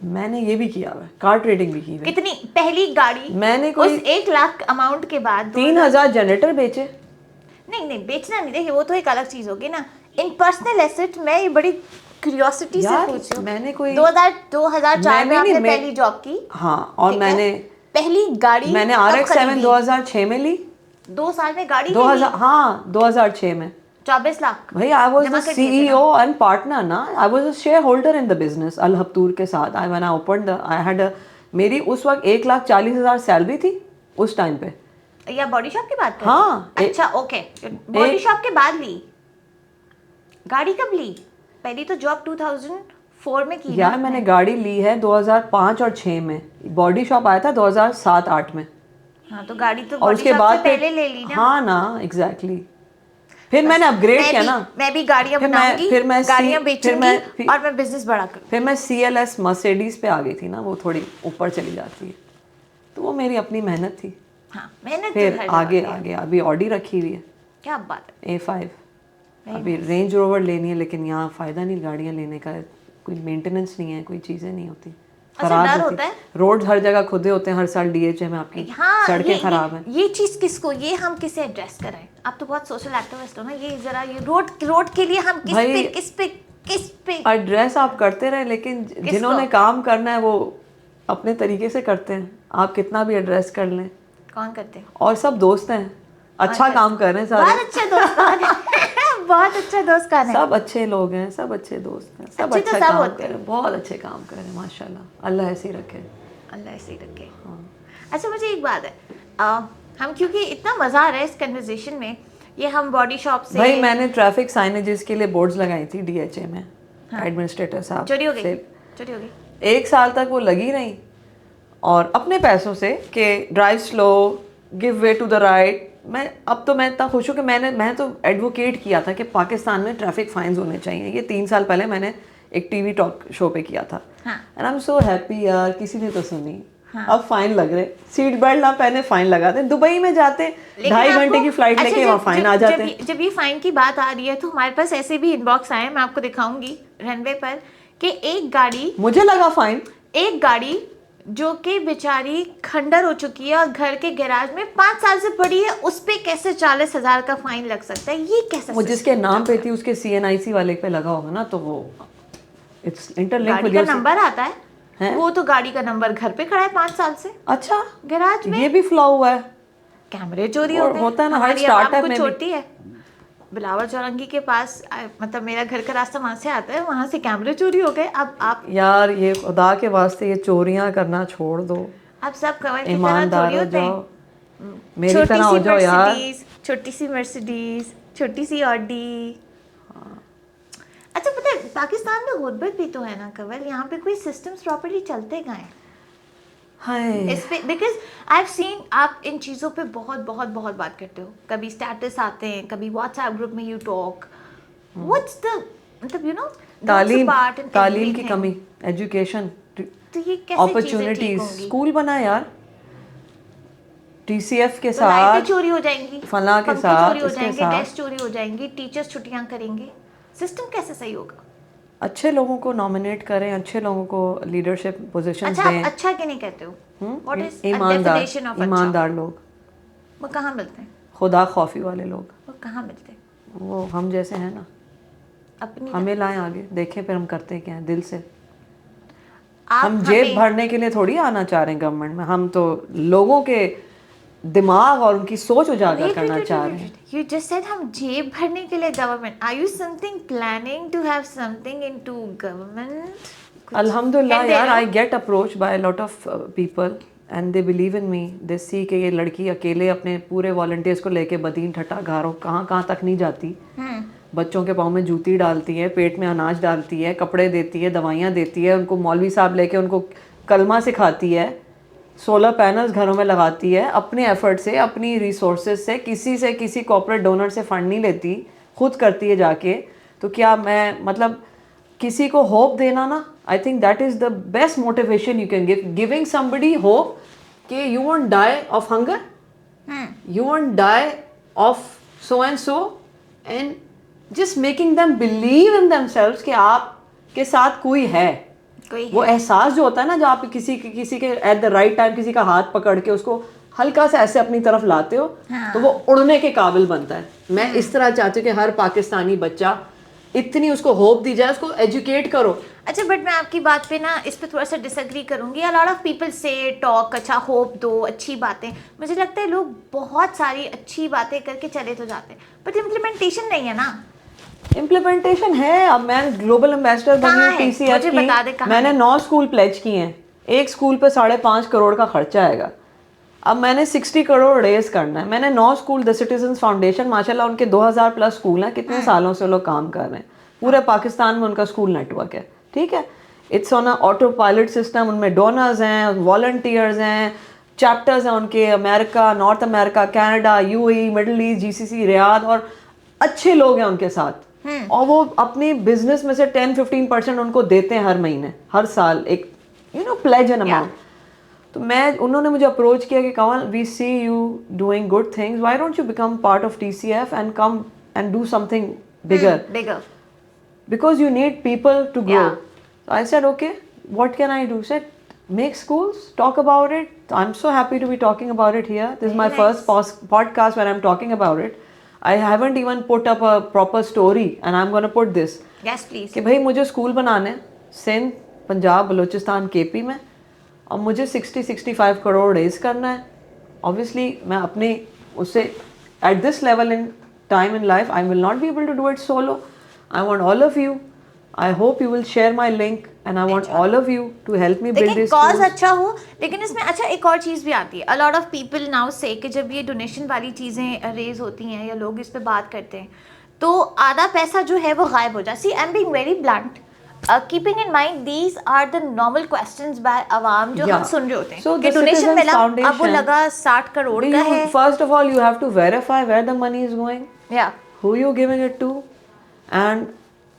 मैंने ये भी किया हुआ है, कार ट्रेडिंग भी की हुई है। कितनी पहली गाड़ी? मैंने कोई उस 1 लाख अमाउंट के बाद 3000 जनरेटर बेचे। नहीं बेचना नहीं, देखिए वो तो एक अलग चीज होगी ना। इन पर्सनल एसेट मैं ये बड़ी क्यूरियोसिटी से यार, पूछ रही हूँ। मैंने कोई 2004 में आपने पहली जॉब की? हाँ, और ठीक है? मैंने पहली गाड़ी मैंने कब RX-7 खरीदी? 2006 में ली। 2 साल में गाड़ी ले 2000 ली? हाँ 2006 में। 24 लाख भाई आई वाज जमा द कर दिए थे CEO एंड पार्टनर ना, I was a share holder in the business Al Habtoor के साथ। I when I opened I had मेरी उस वक्त 1,40,000 सैलरी थी उस टाइम पे। या बॉडी शॉप की बात कर? हाँ, अच्छा ओके, बॉडी शॉप के बाद ली गाड़ी, कब ली? पहली तो जॉब 2004 में की यार ना मैंने गाड़ी ली है 2005 और 6 में, बॉडी शॉप आया था 2007-8 में। हाँ तो गाड़ी तो और बॉडी उसके शॉप से बाद पहले ले ली ना। हाँ ना, एग्जैक्टली। फिर मैंने अपग्रेड किया ना। मैं भी गाड़ियां फिर बनाऊंगी, फिर मैं गाड़ियां बेचूंगी और मैं बिजनेस बड़ा करूंगी। फिर मैं CLS मर्सिडीज पे आ गई थी ना, वो थोड़ी ऊपर चली जाती है, तो वो मेरी अपनी मेहनत थी। हाँ मेहनत फिर तो हर आगे जगह की है। आगे अभी ऑडी रखी हुई है, क्या बात है। A5। अभी रेंज रोवर लेनी है, लेकिन यहाँ फ़ायदा नहीं गाड़ियाँ लेने का, कोई मेंटेनेंस नहीं है, कोई चीज़ें नहीं होती, खराब डर होती होता है? रोड हर जगह खुदे होते हैं, हर साल DHA में आपकी हाँ सड़कें खराब हैं। ये चीज किसको, ये हम किसे एड्रेस कराएं? आप तो बहुत सोशल एक्टिविस्ट हो ना, ये जरा ये रोड के लिए हम किस पे एड्रेस आप करते रहे, लेकिन जिन्होंने काम करना है वो अपने तरीके से करते हैं। आप कितना भी एड्रेस कर लें। कौन करते हैं? और सब दोस्त हैं, अच्छा काम कर रहे हैं सारे। बहुत अच्छे दोस्त कौन है? बहुत अच्छे दोस्त कौन है? सब अच्छे लोग हैं, सब अच्छे दोस्त हैं, सब अच्छे तो अच्छा सब काम होते कर रहे हैं, बहुत अच्छे काम कर रहे हैं माशाल्लाह। अल्लाह ऐसे ही रखे। अल्लाह ऐसे ही रखे। अच्छा मुझे एक बात है, हम क्योंकि इतना मजा आ रहा है इस कन्वर्सेशन में, ये हम बॉडी शॉप से भाई मैंने ट्रैफिक साइनेजेस के लिए बोर्ड्स लगाई थी DHA में, एडमिनिस्ट्रेटर साहब चोरी हो गई? से। चोरी हो गई? 1 साल तक वो लगी रही, और अपने पैसों से कि drive slow, give way to the right. अब तो मैं इतना खुश हूँ कि मैं तो एडवोकेट किया था कि पाकिस्तान में ट्रैफिक फाइन्स होने चाहिए। ये 3 साल पहले मैंने एक TV टॉक शो पे किया था, and I am so happy यार, किसी ने तो सुनी। अब फाइन लग रहे, सीट बेल्ट ना पहने फाइन लगाते हैं। दुबई में जाते 2.5 घंटे की फ्लाइट अच्छा, लेके वहाँ फाइन आ जाते हैं। जब ये फाइन की बात आ रही है तो हमारे पास ऐसे भी इनबॉक्स आए, मैं आपको दिखाऊंगी रनवे पर, कि मुझे लगा फाइन, एक गाड़ी जो कि बेचारी खंडर हो चुकी है और घर के गैराज में 5 साल से पड़ी है, उस पे कैसे 40,000 का फाइन लग सकता है? ये कैसे? वो जिसके नाम पे थी उसके CNIC वाले पे लगा होगा ना, तो वो इट्स इंटरलिंक विद गाड़ी का नंबर आता है, वो तो गाड़ी का नंबर घर पे खड़ा है 5 साल से। अच्छा, गैराज में ये भी फ्लॉ हुआ है। कैमरे चोरी होते हैं। होता है ना हर हमारी स्टार्टअप आवाम में कुछ भी। छोटी है, बिलावर चौरंगी के पास मतलब मेरा घर का रास्ता वहां से आता है, वहां से कैमरे चोरी हो गए। अब आप यार ये खुदा के वास्ते ये चोरियां करना छोड़ दो, अब सब कवर की तरह ईमानदार थोड़ी हो होते हैं। जाओ, मेरी तरह हो जाओ यार। छोटी सी मर्सिडीज, छोटी सी ऑडी। अच्छा पता है पाकिस्तान में गुर्बत भी तो है ना कवल, यहाँ पे कोई सिस्टम्स प्रॉपर्ली चलते गए हाय, इस पे, बिकॉज आई हैव सीन आप इन चीज़ों पे बहुत बहुत बहुत बात करते हो, कभी स्टेटस आते हैं, कभी व्हाट्सएप ग्रुप में यू टॉक, व्हाट्स द मतलब यू नो तालीम की कमी, एजुकेशन, तो ये कैसे अपॉर्चुनिटीज, स्कूल बना यार, TCF के तो साथ लाइटें चोरी हो जाएंगी, फला के पंखे साथ, चोरी हो इसके जाएंगे, साथ। डेस्क चोरी हो जाएंगी, टीचर्स छुट्टियां करेंगे, सिस्टम कैसे सही होगा? अच्छे लोगों को नॉमिनेट करें, अच्छे लोगों को लीडरशिप पोजीशंस अच्छा दें। आप अच्छा क्यों नहीं कहते हो? व्हाट इज डेफिनेशन ऑफ ईमानदार लोग, वो कहाँ मिलते हैं? खुदा खौफी वाले लोग, वो कहाँ मिलते हैं? वो हम जैसे हैं ना, अपनी हमें लाएं आगे, देखें फिर हम करते क्या है दिल से। आप हम जेब भरने के लिए थोड़ी आना चाह रहे हैं गवर्नमेंट में, हम तो लोगों के दिमाग और उनकी सोच उजागर करना चाह रहे हैं। You just said हम जेब भरने के लिए government, are you something planning to have something into government? अल्हम्दुलिल्लाह यार, I get approach by lot of people and they believe in me, they see कि ये लड़की अकेले अपने पूरे वॉलंटियर्स को लेके बदीन ठट्टा घारों कहाँ तक नहीं जाती, बच्चों के पाँव में जूती डालती है, पेट में अनाज डालती है, कपड़े देती है, दवाइयाँ देती है, उनको मौलवी साहब लेके उनको कलमा सिखाती है, सोलर पैनल्स घरों में लगाती है, अपने एफर्ट से, अपनी रिसोर्सेज से, किसी कॉर्पोरेट डोनर से फंड नहीं लेती, खुद करती है जाके। तो क्या मैं मतलब किसी को होप देना ना, I think that is the best motivation you can give, giving somebody hope कि you won't die of hunger, you won't die of so and so, and just making them believe in themselves कि आपके साथ कोई है. वो एहसास जो होता है ना, जब आप किसी के एट द राइट टाइम किसी का हाथ पकड़ के उसको हल्का सा ऐसे अपनी तरफ लाते हो, तो वो उड़ने के काबिल बनता है. मैं इस तरह चाहती हूँ कि हर पाकिस्तानी बच्चा इतनी उसको होप दी जाए, उसको एजुकेट करो. अच्छा, बट मैं आपकी बात पे ना इस पे थोड़ा सा डिसएग्री करूंगी. अ लॉट ऑफ पीपल से टॉक, अच्छा होप दो, अच्छी बातें. मुझे लगता है लोग बहुत सारी अच्छी बातें करके चले तो जाते हैं, बट इम्प्लीमेंटेशन नहीं है ना. इम्प्लीमेंटेशन है. अब मैं ग्लोबल एम्बेसडर बनी हूँ TCF की. मैंने 9 स्कूल प्लेज किए हैं. एक स्कूल पे 5.5 करोड़ का खर्चा आएगा. अब मैंने 60 करोड़ रेज करना है. मैंने 9 स्कूल, द सिटीजन्स फाउंडेशन, माशाल्लाह उनके 2000 प्लस स्कूल हैं. कितने सालों से लोग काम कर रहे हैं. पूरे पाकिस्तान में उनका स्कूल नेटवर्क है. ठीक है, it's on a auto pilot system. उनमें डोनर्स हैं, वॉलंटियर्स हैं, चैप्टर्स हैं उनके America, north America, Canada, UAE, middle east, GCC, Riyadh, और अच्छे लोग हैं उनके साथ. और वो अपनी बिजनेस में से 10-15% उनको देते हैं हर महीने, हर साल, एक प्लेज एन अमाउंट. तो उन्होंने मुझे अप्रोच किया कि Kamal, we see you doing good things, why don't you become part of TCF and come and do something bigger, because you need people to grow. So I said, okay, what can I do? Said, make schools, talk about it. I'm so happy to be talking about it here. This is my first podcast where I'm talking about it. I haven't even put up a proper story, and I'm going to put this. Yes, please. कि भाई मुझे school बनाने Sindh, Punjab, Balochistan, KP में, और मुझे 60-65 crore raise करना है. Obviously मैं अपने उससे at this level in time in life, I will not be able to do it solo. I want all of you. I hope you will share my link, and I want all of you to help me build this. Cause अच्छा हो, लेकिन इसमें अच्छा एक और चीज़ भी आती है. A lot of people now say कि जब ये डोनेशन वाली चीज़ें रेज होती हैं या लोग इस पे बात करते हैं, तो आधा पैसा जो है वो गायब हो जाता है. See, I'm being very blunt. Keeping in mind these are the normal questions by आवाम जो हम सुन रहे होते हैं. So कि डोनेशन मिला, अब वो लगा 60 करोड़ का है. First of all, you have to verify where the money is going. Yeah. Who you giving it to, and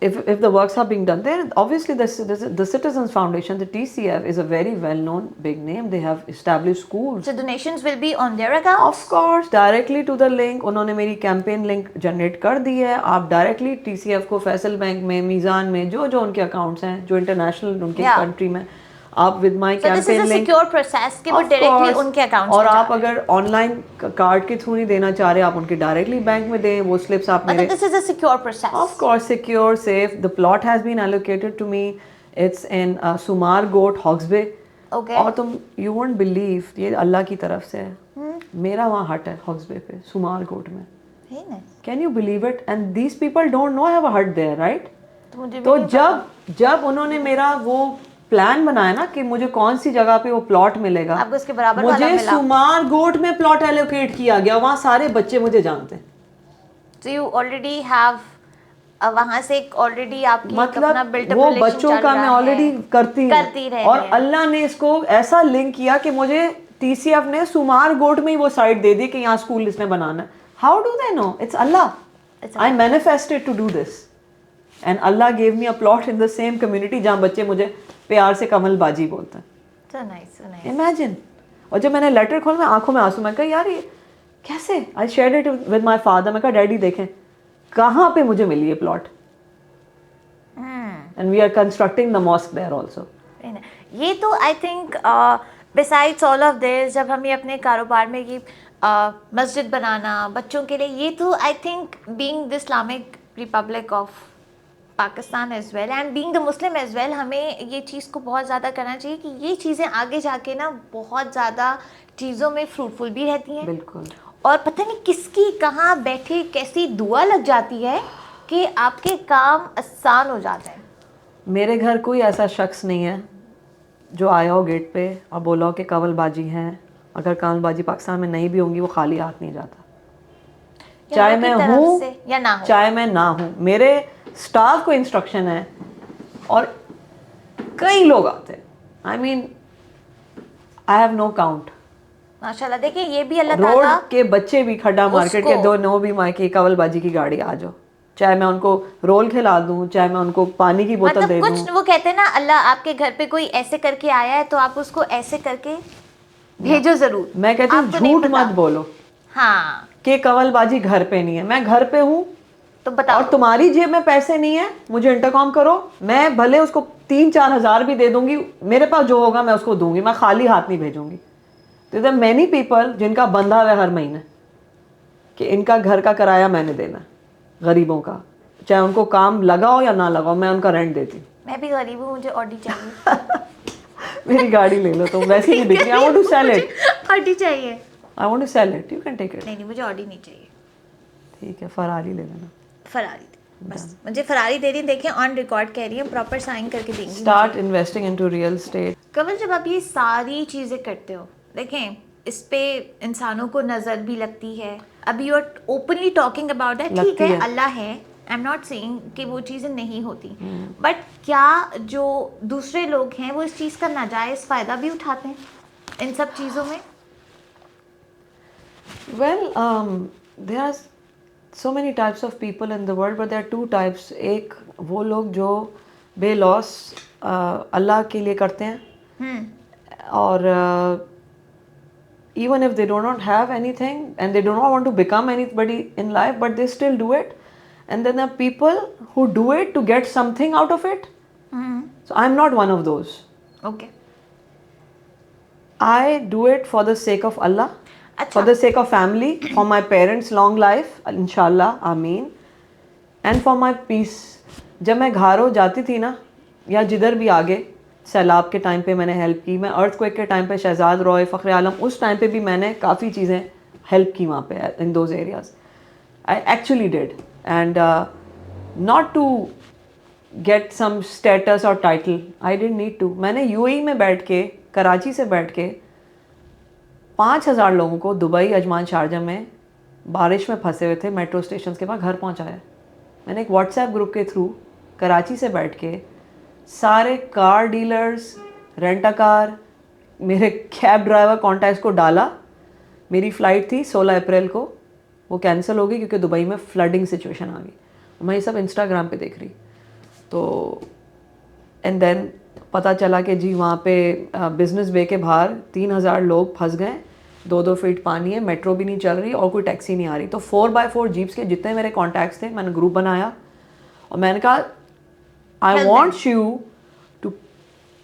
if the works are being done there. Obviously the Citizens Foundation, the TCF, is a very well known big name. They have established schools. So donations will be on their account? Of course, directly to the link. उन्होंने मेरी campaign link generate कर दी है. आप directly TCF को Faisal bank में, मीज़ान में, जो उनके accounts हैं, जो international उनके country में, आप with my campaign link. So this is a secure process कि वो directly उनके accounts और आप अगर online कार्ड के थ्रू नहीं देना चाह रहे, आप उनके directly बैंक में दें. वो slips आप मेरे. This is a secure process. Of course, secure, safe. The plot has been allocated to me. It's in Sumar Goat, Hawks Bay. Okay. और तुम you won't believe, ये अल्लाह की तरफ से है. मेरा वहाँ हट है Hawks Bay पे, Sumar Goat में. Very nice. Can you believe it? And these people don't know I have a hut there, right? तो जब उन्होंने मेरा वो प्लान बनाया ना कि मुझे कौन सी जगह पे वो प्लॉट मिलेगा, आपको उसके बराबर मुझे सुमार गोट में प्लॉट एलोकेट किया गया. वहाँ सारे बच्चे मुझे जानते हैं. So you already have वहाँ से ऑलरेडी आपकी मतलब वो बच्चों का मैं ऑलरेडी करती हूँ. और अल्लाह ने इसको ऐसा लिंक किया कि मुझे TCF ने सुमार गोट में ही वो साइट दे दी कि यहाँ स्कूल इसने बनाना है. How do they know? It's Allah. I manifested to do this, and Allah gave me a plot in the same community जहाँ बच्चे मुझे प्यार से कमल बाजी बोलते हैं. So nice, so nice. Imagine. और जब मैंने लेटर खोला, मैं आंखों में आंसू, मैं कहा यार ये कैसे. I shared it with my father. मैं कहा डैडी देखें कहाँ पे मुझे मिली ये plot, and we are constructing the mosque there also. ये तो I think besides all of this, जब हम ये अपने कारोबार में ये मस्जिद बनाना बच्चों के लिए, ये तो I think being the Islamic Republic of Pakistan as well and being the Muslim as well, हमें ये चीज़ को बहुत ज़्यादा करना चाहिए कि ये चीज़ें आगे जाके ना बहुत ज़्यादा चीज़ों में फ्रूटफुल भी रहती हैं. बिल्कुल. और पता नहीं किसकी कहाँ बैठे कैसी दुआ लग जाती है कि आपके काम आसान हो जाते हैं. मेरे घर कोई ऐसा शख्स नहीं है जो आया हो गेट पे और बोला हो कि कवलबाजी हैं. अगर कवलबाजी पाकिस्तान में नहीं भी होंगी, वो खाली हाथ नहीं जाता. चाहे मैं हूँ या ना हूँ, चाहे मैं ना हूँ, मेरे स्टाफ को इंस्ट्रक्शन है और कई लोग आते हैं. I mean I have no count. माशाल्लाह. देखिए ये भी अल्लाह ताला, रोड के बच्चे भी, खड्डा मार्केट के दो नो भी माँ की कवलबाजी की गाड़ी आ जाओ, चाहे मैं उनको रोल खिला दूं, चाहे मैं उनको पानी की बोतल दे दूं. कुछ वो कहते हैं ना, अल्लाह आपके घर पे कोई ऐसे करके आया है तो आप उसको ऐसे करके भेजो जरूर। मैं कहती हूँ आपको नहीं झूठ पता। मत बोलो हाँ कि कवलबाजी घर पे नहीं है, मैं घर पे हूँ तो बताओ। और तुम्हारी जेब में पैसे नहीं है, मुझे इंटरकॉम करो, मैं भले उसको 3-4 हज़ार भी दे दूंगी, मेरे पास जो होगा मैं उसको दूंगी, मैं खाली हाथ नहीं भेजूंगी। तो देयर मैनी पीपल जिनका बंधा हुआ है हर महीने कि इनका घर का किराया मैंने देना है, गरीबों का, चाहे उनको काम लगाओ या ना लगाओ, मैं उनका रेंट देती हूँ। मैं भी गरीब हूँ, मुझे ऑडी चाहिए। मेरी गाड़ी ले लो, तो वैसे ही बिक रही, I want to sell it, Audi चाहिए। I want to sell it, you can take it. नहीं नहीं, मुझे ऑडी नहीं चाहिए, ठीक है, फरारी ले लेना। फरारी बस, मुझे फरारी दे रही। देखें ऑन रिकॉर्ड कह रही है, प्रॉपर साइन करके देंगी। Start investing into real estate. Kanwal, जब आप ये सारी चीज़ें करते हो, देखें इस पे इंसानों को नज़र भी लगती है। अभी you are openly talking about that, ठीक है, अल्लाह है, आई एम नॉट सेइंग कि वो चीज़ें नहीं होती, बट क्या जो दूसरे लोग हैं वो इस चीज़ का नाजायज़ फ़ायदा भी उठाते हैं इन सब चीज़ों में? Well, there are so many types of people in the world, but there are two types. एक वो लोग जो बेलॉस अल्लाह के लिए करते हैं, और even if they do not have anything and they do not want to become anybody in life, but they still do it. And then there are people who do it to get something out of it. So I'm not one of those. Okay, I do it for the sake of Allah. For अच्छा, the sake of family, for my parents' long life, inshallah, आमीन, and for my peace. जब मैं घारो जाती थी ना, या जिधर भी आगे, सैलाब के टाइम पे मैंने हेल्प की, मैं अर्थक्वेक के टाइम पे शहजाद रॉय, फ़ख्र आलम, उस टाइम पे भी मैंने काफ़ी चीज़ें हेल्प की वहाँ पे, in those areas I actually did, and not to get some status और title, I didn't need to. मैंने यूएई में बैठ के, कराची से बैठ के 5,000 लोगों को दुबई, अजमान, शारजा में बारिश में फंसे हुए थे मेट्रो स्टेशन के पास घर पहुंचाया। मैंने एक व्हाट्सएप ग्रुप के थ्रू कराची से बैठ के सारे car dealers, rent a car, मेरे कैब ड्राइवर कॉन्टैक्ट्स को डाला। मेरी फ़्लाइट थी 16 अप्रैल को, वो कैंसिल हो गई क्योंकि दुबई में फ्लडिंग सिचुएशन आ गई। मैं ये सब इंस्टाग्राम पे देख रही, तो एंड देन पता चला कि जी वहाँ पे बिजनेस बे के बाहर 3,000 लोग फंस गए, 2-2 फीट पानी है, मेट्रो भी नहीं चल रही और कोई टैक्सी नहीं आ रही। तो 4x4 जीप्स के जितने मेरे कॉन्टैक्ट्स थे, मैंने ग्रुप बनाया और मैंने कहा I want you to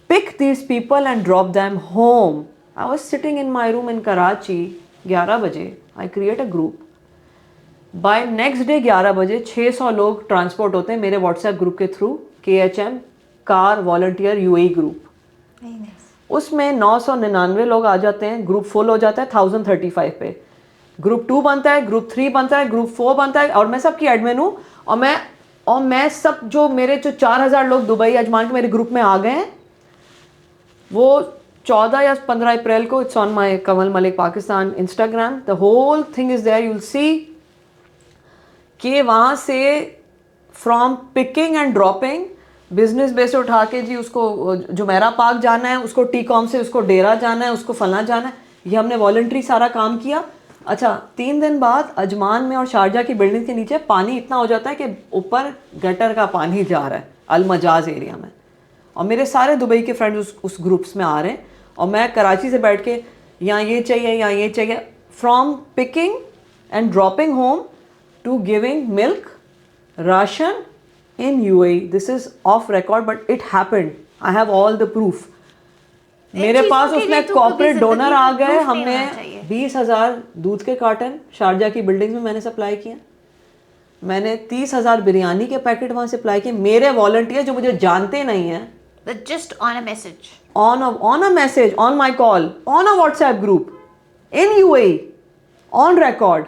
pick this people and drop them home. I was sitting in my room in Karachi 11 बजे, I create a group. By next day 11 बजे 600 लोग ट्रांसपोर्ट होते हैं मेरे व्हाट्सएप ग्रुप के through, KHM car volunteer UAE group. उसमें 999 लोग आ जाते हैं, ग्रुप फुल हो जाता है 1035 पे। ग्रुप 2 बनता है, ग्रुप 3 बनता है, ग्रुप 4 बनता है, और मैं सबकी एडमिन हूँ। और मैं सब जो मेरे जो 4,000 लोग दुबई, अजमान के मेरे ग्रुप में आ गए हैं, वो 14 या 15 अप्रैल को, it's on my Kamal Malik Pakistan Instagram, the whole thing is there, you will see कि वहाँ से from picking and dropping, business base उठा के जी उसको जुमेरा पार्क जाना है, उसको टी कॉम से उसको डेरा जाना है, उसको फलना जाना है, ये हमने वॉलंटरी सारा काम किया। अच्छा, 3 दिन बाद अजमान में और शारजा की बिल्डिंग के नीचे पानी इतना हो जाता है कि ऊपर गटर का पानी जा रहा है अल मजाज एरिया में, और मेरे सारे दुबई के फ्रेंड्स उस ग्रुप्स में आ रहे हैं, और मैं कराची से बैठ के यहाँ ये चाहिए, यहाँ ये चाहिए, from picking and dropping home to giving milk, राशन in UAE. This is off record, but it happened. I have all the proof. मेरे पास उसमें कॉर्पोरेट डोनर आ गए, हमने 20,000 दूध के कार्टन शारजा की बिल्डिंग्स में मैंने सप्लाई किए, मैंने 30,000 बिरयानी के पैकेट वहाँ सप्लाई किए। मेरे वॉलंटियर जो मुझे जानते नहीं हैं, just on a message, on a message, on my call, on a WhatsApp group in UAE, on record.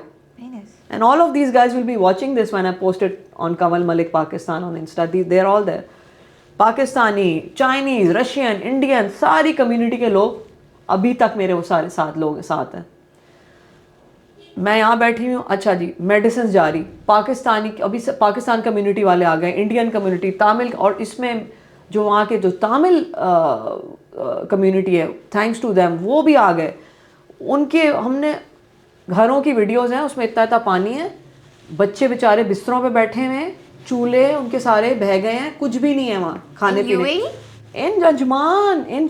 And all of these guys will be watching this when I post it on Kamal Malik Pakistan on Insta. They're all there. Pakistani, Chinese, Russian, Indian, सारी community के लोग अभी तक मेरे वो सारे साथ हैं। मैं यहाँ बैठी हूँ, अच्छा जी मेडिसिन जारी, पाकिस्तानी, अभी पाकिस्तान कम्युनिटी वाले आ गए, इंडियन कम्युनिटी, तामिल, और इसमें जो वहाँ के जो तामिल कम्युनिटी है, थैंक्स टू देम, वो भी आ गए। उनके हमने घरों की वीडियोस हैं, उसमें इतना पानी है, बच्चे बेचारे बिस्तरों पे बैठे हुए हैं, चूल्हे उनके सारे बह गए हैं, कुछ भी नहीं है वहाँ खाने पीने। In Ajman, in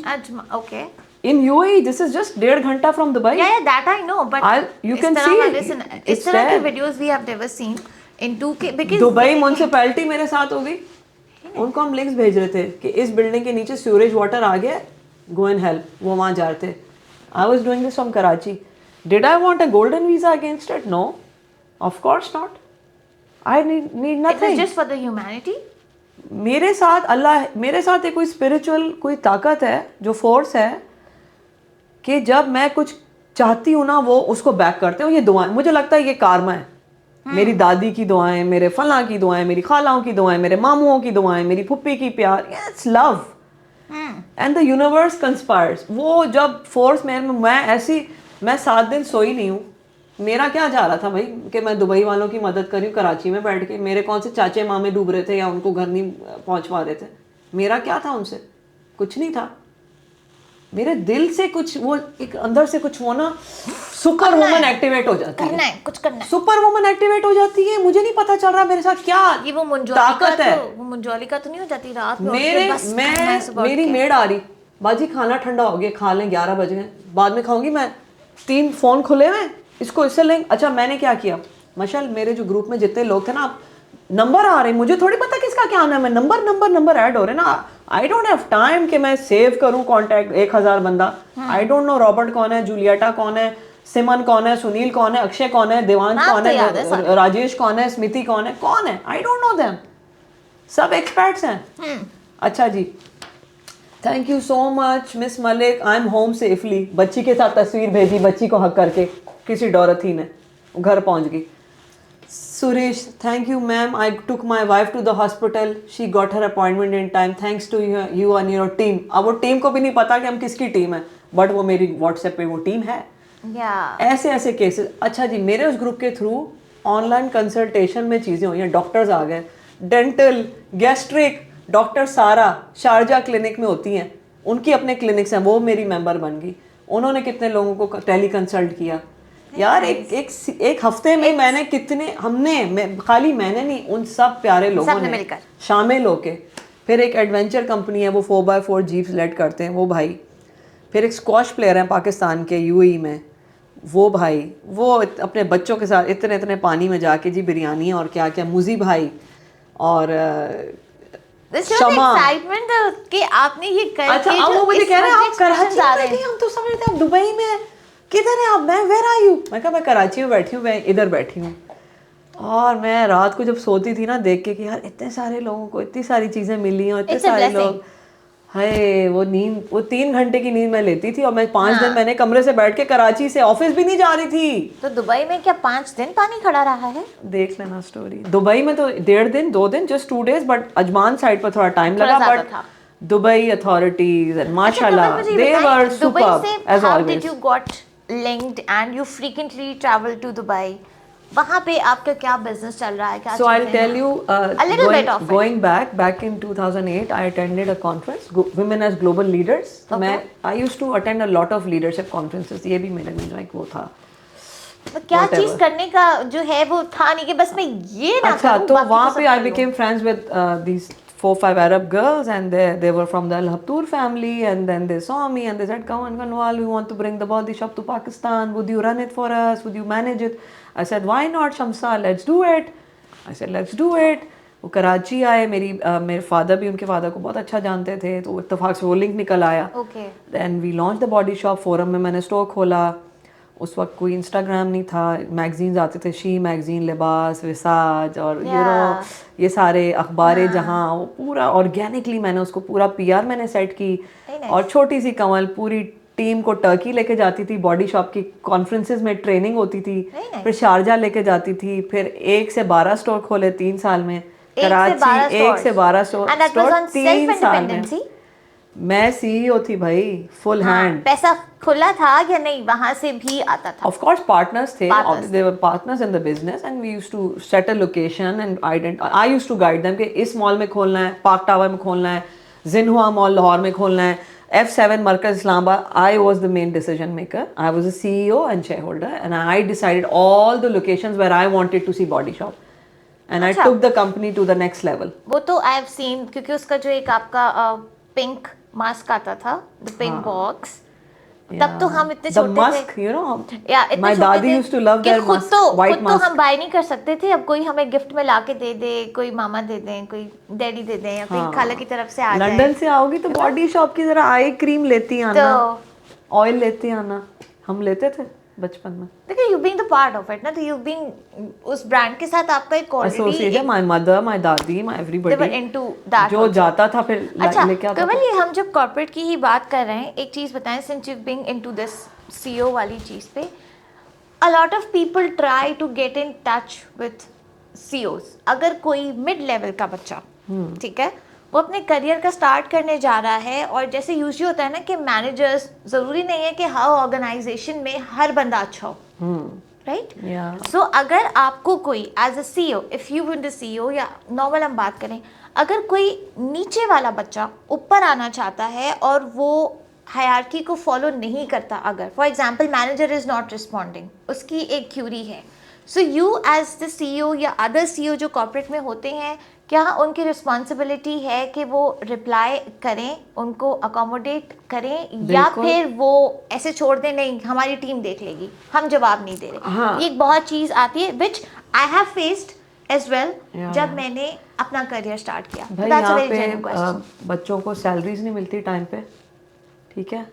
okay, In UAE, this is just 1.5 घंटा from Dubai. Yeah, that I know, but You can see listen, it's इस तरह के there. videos we have never seen in 2K because Dubai municipality मेरे साथ हो गई, उनको हम लिंक्स भेज रहे थे कि इस बिल्डिंग के नीचे सीवरेज वाटर आ गया, गो एंड हेल्प, वो वहाँ जा रहे थे. I was doing this from Karachi. Did I want a golden visa against it? No, of course not. I need it was nothing. just for the humanity. मेरे साथ अल्लाह, मेरे साथ एक कोई स्पिरिचुअल कोई ताकत है, जो फोर्स है कि जब मैं कुछ चाहती हूँ ना वो उसको बैक करते हो. ये दुआएं, मुझे लगता है ये कार्मा है. मेरी दादी की दुआएं, मेरे फला की दुआएं, मेरी खालाओं की दुआएं, मेरे मामुओं की दुआएं, मेरी फुप्पी की प्यार. It's love and the universe conspires. वो जब फोर्स में मैं ऐसी, मैं 7 दिन सोई नहीं हूँ. मेरा क्या जा रहा था भाई कि मैं दुबई वालों की मदद करी हूँ कराची में बैठ के. मेरे कौन से चाचे मामे डूब रहे थे या उनको घर नहीं पहुँचवा रहे थे. मेरा क्या था उनसे? कुछ नहीं था. मेरे दिल से कुछ वो एक अंदर से कुछ वो ना सुपर वुमन एक्टिवेट हो जाती करना है. है, कुछ करना है. सुपर वुमन एक्टिवेट हो जाती है. मुझे नहीं पता चल रहा मेरे साथ क्या ये वो मुंजोलिका ताकत है. तो वो मुंजोलिका तो नहीं हो जाती रात में मेरे मेरी मेड आ रही, बाजी खाना ठंडा हो गया, खा लें, 11 बज गए, बाद में खाऊंगी मैं. 3 फोन खुले हुए, इसको इससे लेंगे. अच्छा मैंने क्या किया, मशल मेरे जो ग्रुप में जितने लोग थे ना, नंबर आ रहे, मुझे थोड़ी पता किसका क्या नाम है, नंबर ऐड हो रहे ना. आई डोंट हैव टाइम कि मैं सेव करूं कॉन्टैक्ट 1000 बंदा. आई डोंट नो रॉबर्ट कौन है, जूलियटा कौन है, सिमन कौन है, सुनील कौन है, अक्षय कौन है, देवांश कौन है, राजेश कौन है, स्मिति कौन है. I don't know them. सब एक्सपर्ट्स हैं. अच्छा जी, thank you so much miss Malik. I am home safely. बच्ची के साथ तस्वीर भेजी, बच्ची को हक करके किसी डोरथी ने, घर पहुंच गई. Suresh, thank you ma'am. I took my wife to the hospital. She got her appointment in time. Thanks to you and your team. अब वो टीम को भी नहीं पता कि हम किसकी टीम है, बट वो मेरी व्हाट्सएप पे वो टीम है. ऐसे ऐसे केसेस. अच्छा जी, मेरे उस ग्रुप के थ्रू ऑनलाइन कंसल्टेशन में चीज़ें हुई हैं. डॉक्टर्स आ गए, डेंटल, गैस्ट्रिक. डॉक्टर सारा शारजा क्लिनिक में होती हैं, उनकी अपने क्लिनिक्स हैं, वो मेरी मेंबर बन गई. उन्होंने कितने लोगों को टेली कंसल्ट किया यार. एक हफ्ते में मैंने कितने, खाली मैंने नहीं, उन सब प्यारे लोगों ने शामिल होके. फिर एक एडवेंचर कंपनी है, वो 4x4 जीप्स लेट करते हैं, वो भाई. फिर एक स्क्वॉश प्लेयर हैं पाकिस्तान के यूएई में, वो भाई, वो अपने बच्चों के साथ इतने इतने पानी में जाके जी बिरयानी और क्या क्या. मुजी भाई और शमा. कि आपने ये करके. अच्छा अब वो मुझे कह रहे हैं आप कराची में बैठी, हम तो समझ रहे हैं आप दुबई में. किधर है आप? मैं वेयर आर यू? मैं कहा मैं कराची में बैठी हूँ, मैं इधर बैठी हूँ. और मैं रात को जब सोती थी ना देख के कि यार इतने सारे लोगों को इतनी सारी चीज़ें मिली और इतने सारे लोग. हाय वो नींद, वो 3 घंटे की नींद मैं लेती थी और मैं 5 दिन मैंने कमरे से बैठ के कराची से ऑफिस भी नहीं जा रही थी. तो दुबई में क्या 5 दिन पानी खड़ा रहा है? देख लेना स्टोरी. दुबई में तो 1.5 दिन 2 दिन, just 2 days, but Ajman side पर थोड़ा टाइम लगा. बट दुबई अथॉरिटीज एंड माशाल्लाह they were superb as always. You got linked and you frequently travel to Dubai. वहाँ पे आपका क्या business चल रहा है, क्या? So I'll tell you a little bit of going back in 2008 I attended a conference, Women as Global Leaders. मैं I used to attend a lot of leadership conferences. ये भी मेरे में एक वो था. क्या चीज करने का जो है वो था नहीं कि बस मैं ये ना. अच्छा तो वहाँ पे I became friends with these 4-5 Arab girls, and they were from the Al Habtoor family, and then they saw me and they said, come on Kanwal, we want to bring the body shop to Pakistan, would you run it for us, would you manage it? I said why not Shamsa, let's do it. I said let's do it. वो कराची आए, मेरे father भी उनके father को बहुत अच्छा जानते थे, तो इत्तेफाक से वो लिंक निकल आया. Then we launched the body shop. Forum में मैंने स्टोर खोला. उस वक्त कोई इंस्टाग्राम नहीं था, मैगजीन्स आते थे, शी मैगजीन, लिबास, विसाज और यू नो ये सारे अखबारें जहाँ, वो पूरा ऑर्गेनिकली मैंने उसको पूरा पीआर मैंने सेट की. और छोटी सी कमल पूरी टीम को टर्की लेके जाती थी, बॉडी शॉप की कॉन्फ्रेंसेस में ट्रेनिंग होती थी. फिर शारजा लेके जाती थी. फिर 1 से 12 स्टोर खोले 3 साल में. कराची 1 से 12 स्टोर 3 साल में. मैं सीईओ थी भाई, फुल हैंड. पैसा खुला था या नहीं, वहां से भी आता था? Of course partners थे, they were partners in the business and we used to set a location and I used to guide them कि इस मॉल में खोलना है, पार्क टावर में खोलना है, जिनहुआ मॉल लाहौर में खोलना है, F7 Markaz Islamabad. I was the main decision maker. I was the CEO and shareholder and I decided all the locations where I wanted to see body shop. And I took the company to the next level. वो तो I have seen, क्योंकि उसका जो एक आपका pink mask आता था, the pink box, तब तो हम इतने छोटे musk, थे, you know, या इतने my छोटे दादी थे used to love कि their खुद musk, तो white खुद तो musk. हम बाय नहीं कर सकते थे, अब कोई हमें गिफ्ट में लाके दे दे, कोई मामा दे दें, कोई डैडी दे दें, या कोई खाला की तरफ से आ जाए। लंदन से आओगी तो बॉडी शॉप की जरा आई क्रीम लेती आना, तो ऑयल लेती आना, हम लेते थे बचपन में। देखिए you being the part of it ना, तो यू बीइंग उस ब्रांड के साथ आपका एक already association, my mother, my dadi, my they were everybody into that. जो जाता था फिर अच्छा लेके आता कमल, था। ये हम जब कॉर्पोरेट की ही बात कर रहे हैं, एक चीज़ बताएं, since you being into this CEO वाली चीज़ पे, a lot of people try to get in touch with CEOs. अगर कोई मिड लेवल का बच्चा, ठीक है, वो अपने करियर का स्टार्ट करने जा रहा है, और जैसे यूजुअली होता है ना कि मैनेजर्स, ज़रूरी नहीं है कि हर ऑर्गेनाइजेशन में हर बंदा अच्छा हो, राइट? सो अगर आपको कोई as a CEO, if you win the CEO, या नॉर्मल हम बात करें, अगर कोई नीचे वाला बच्चा ऊपर आना चाहता है और वो हायरार्की को फॉलो नहीं करता, अगर for example manager is not responding, उसकी एक क्यूरी है, so you as the CEO या अदर सीईओ जो कॉर्पोरेट में होते हैं, क्या उनकी रिस्पॉन्सिबिलिटी है कि वो रिप्लाई करें, उनको अकोमोडेट करें, या फिर वो ऐसे छोड़ दें, नहीं हमारी टीम देख लेगी, हम जवाब नहीं दे रहे? हाँ. ये एक बहुत चीज़ आती है which I have faced as well जब मैंने अपना करियर स्टार्ट किया। भाई यहाँ पे बच्चों को सैलरीज नहीं मिलती टाइम पे, ठीक है,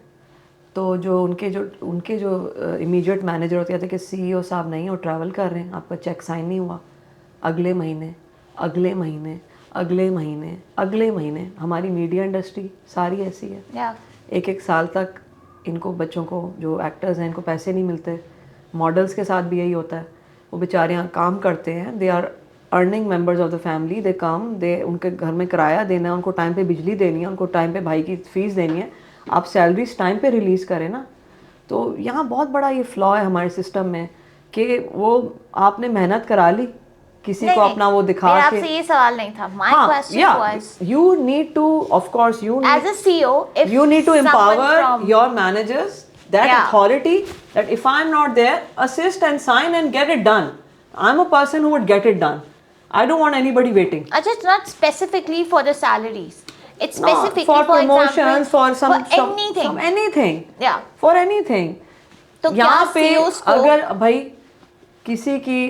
तो जो उनके जो इमीडिएट मैनेजर होते थे कि सीईओ साहब नहीं, वो ट्रैवल कर रहे हैं, आपका चेक साइन नहीं हुआ, अगले महीने, अगले महीने, अगले महीने, अगले महीने। हमारी मीडिया इंडस्ट्री सारी ऐसी है, एक एक साल तक इनको, बच्चों को, जो एक्टर्स हैं, इनको पैसे नहीं मिलते। मॉडल्स के साथ भी यही होता है, वो बेचारे यहाँ काम करते हैं, they are earning members of the family, they come, they, उनके घर में किराया देना है, उनको टाइम पे बिजली देनी है, उनको टाइम पे भाई की फीस देनी है, आप सैलरीज टाइम पे रिलीज़ करें ना। तो यहाँ बहुत बड़ा ये फ्लॉ है हमारे सिस्टम में कि वो आपने मेहनत करा ली, किसी को अपना वो दिखा के। आपसे ये सवाल नहीं था, my question was, you need to, of course you need, as a CEO, if you need to empower from your managers, that authority, that if I'm not there, assist and sign and get it done. I'm a person who would get it done. I don't want anybody waiting. It's not specifically for the salaries, it's specifically for promotions, example, for anything. anything, yeah, for anything. तो यहाँ पे CEOs को, अगर भाई किसी की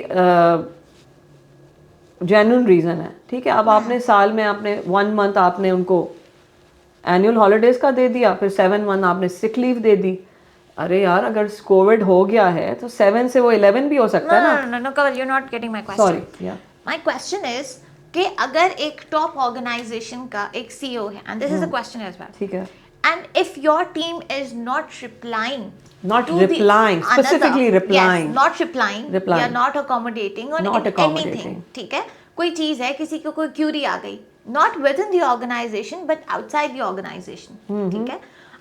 genuine reason है, ठीक है, अब आपने साल में आपने 1 मंथ आपने उनको एनुअल हॉलीडेज का दे दिया, फिर 7 मंथ आपने सिक लीव दे दी। अरे यार, अगर कोविड हो गया है तो 7 से वो 11 भी हो सकता है ना। no Kawal, you're not getting my question. Sorry, my question is कि अगर एक टॉप ऑर्गेनाइजेशन का एक सीईओ है, and this is a question as well, ठीक है, and if your team is not replying, specifically replying, yes, not replying, या not accommodating on anything, ठीक है, कोई चीज़ है, किसी को कोई क्यूरी आ गई, not within the organization but outside the organization, ठीक है,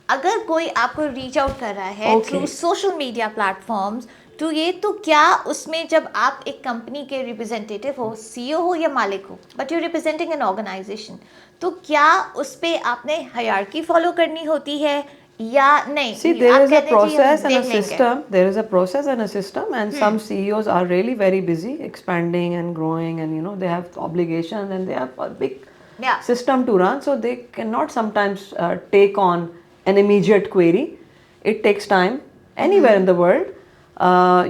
अगर कोई आपको रीच आउट कर रहा है थ्रू सोशल मीडिया प्लेटफॉर्म्स, तो ये, तो क्या उसमें जब आप एक कंपनी के रिप्रेजेंटेटिव हो, सीईओ हो या मालिक हो, but you representing an organisation, तो क्या उस पे आपने हायरार्की फॉलो करनी होती है या नहीं? See, there is a process and a system. There is a process and a system, and some CEOs are really very busy expanding and growing, and you know they have obligations and they have a big system to run, so they cannot sometimes take on an immediate query. It takes time anywhere in the world.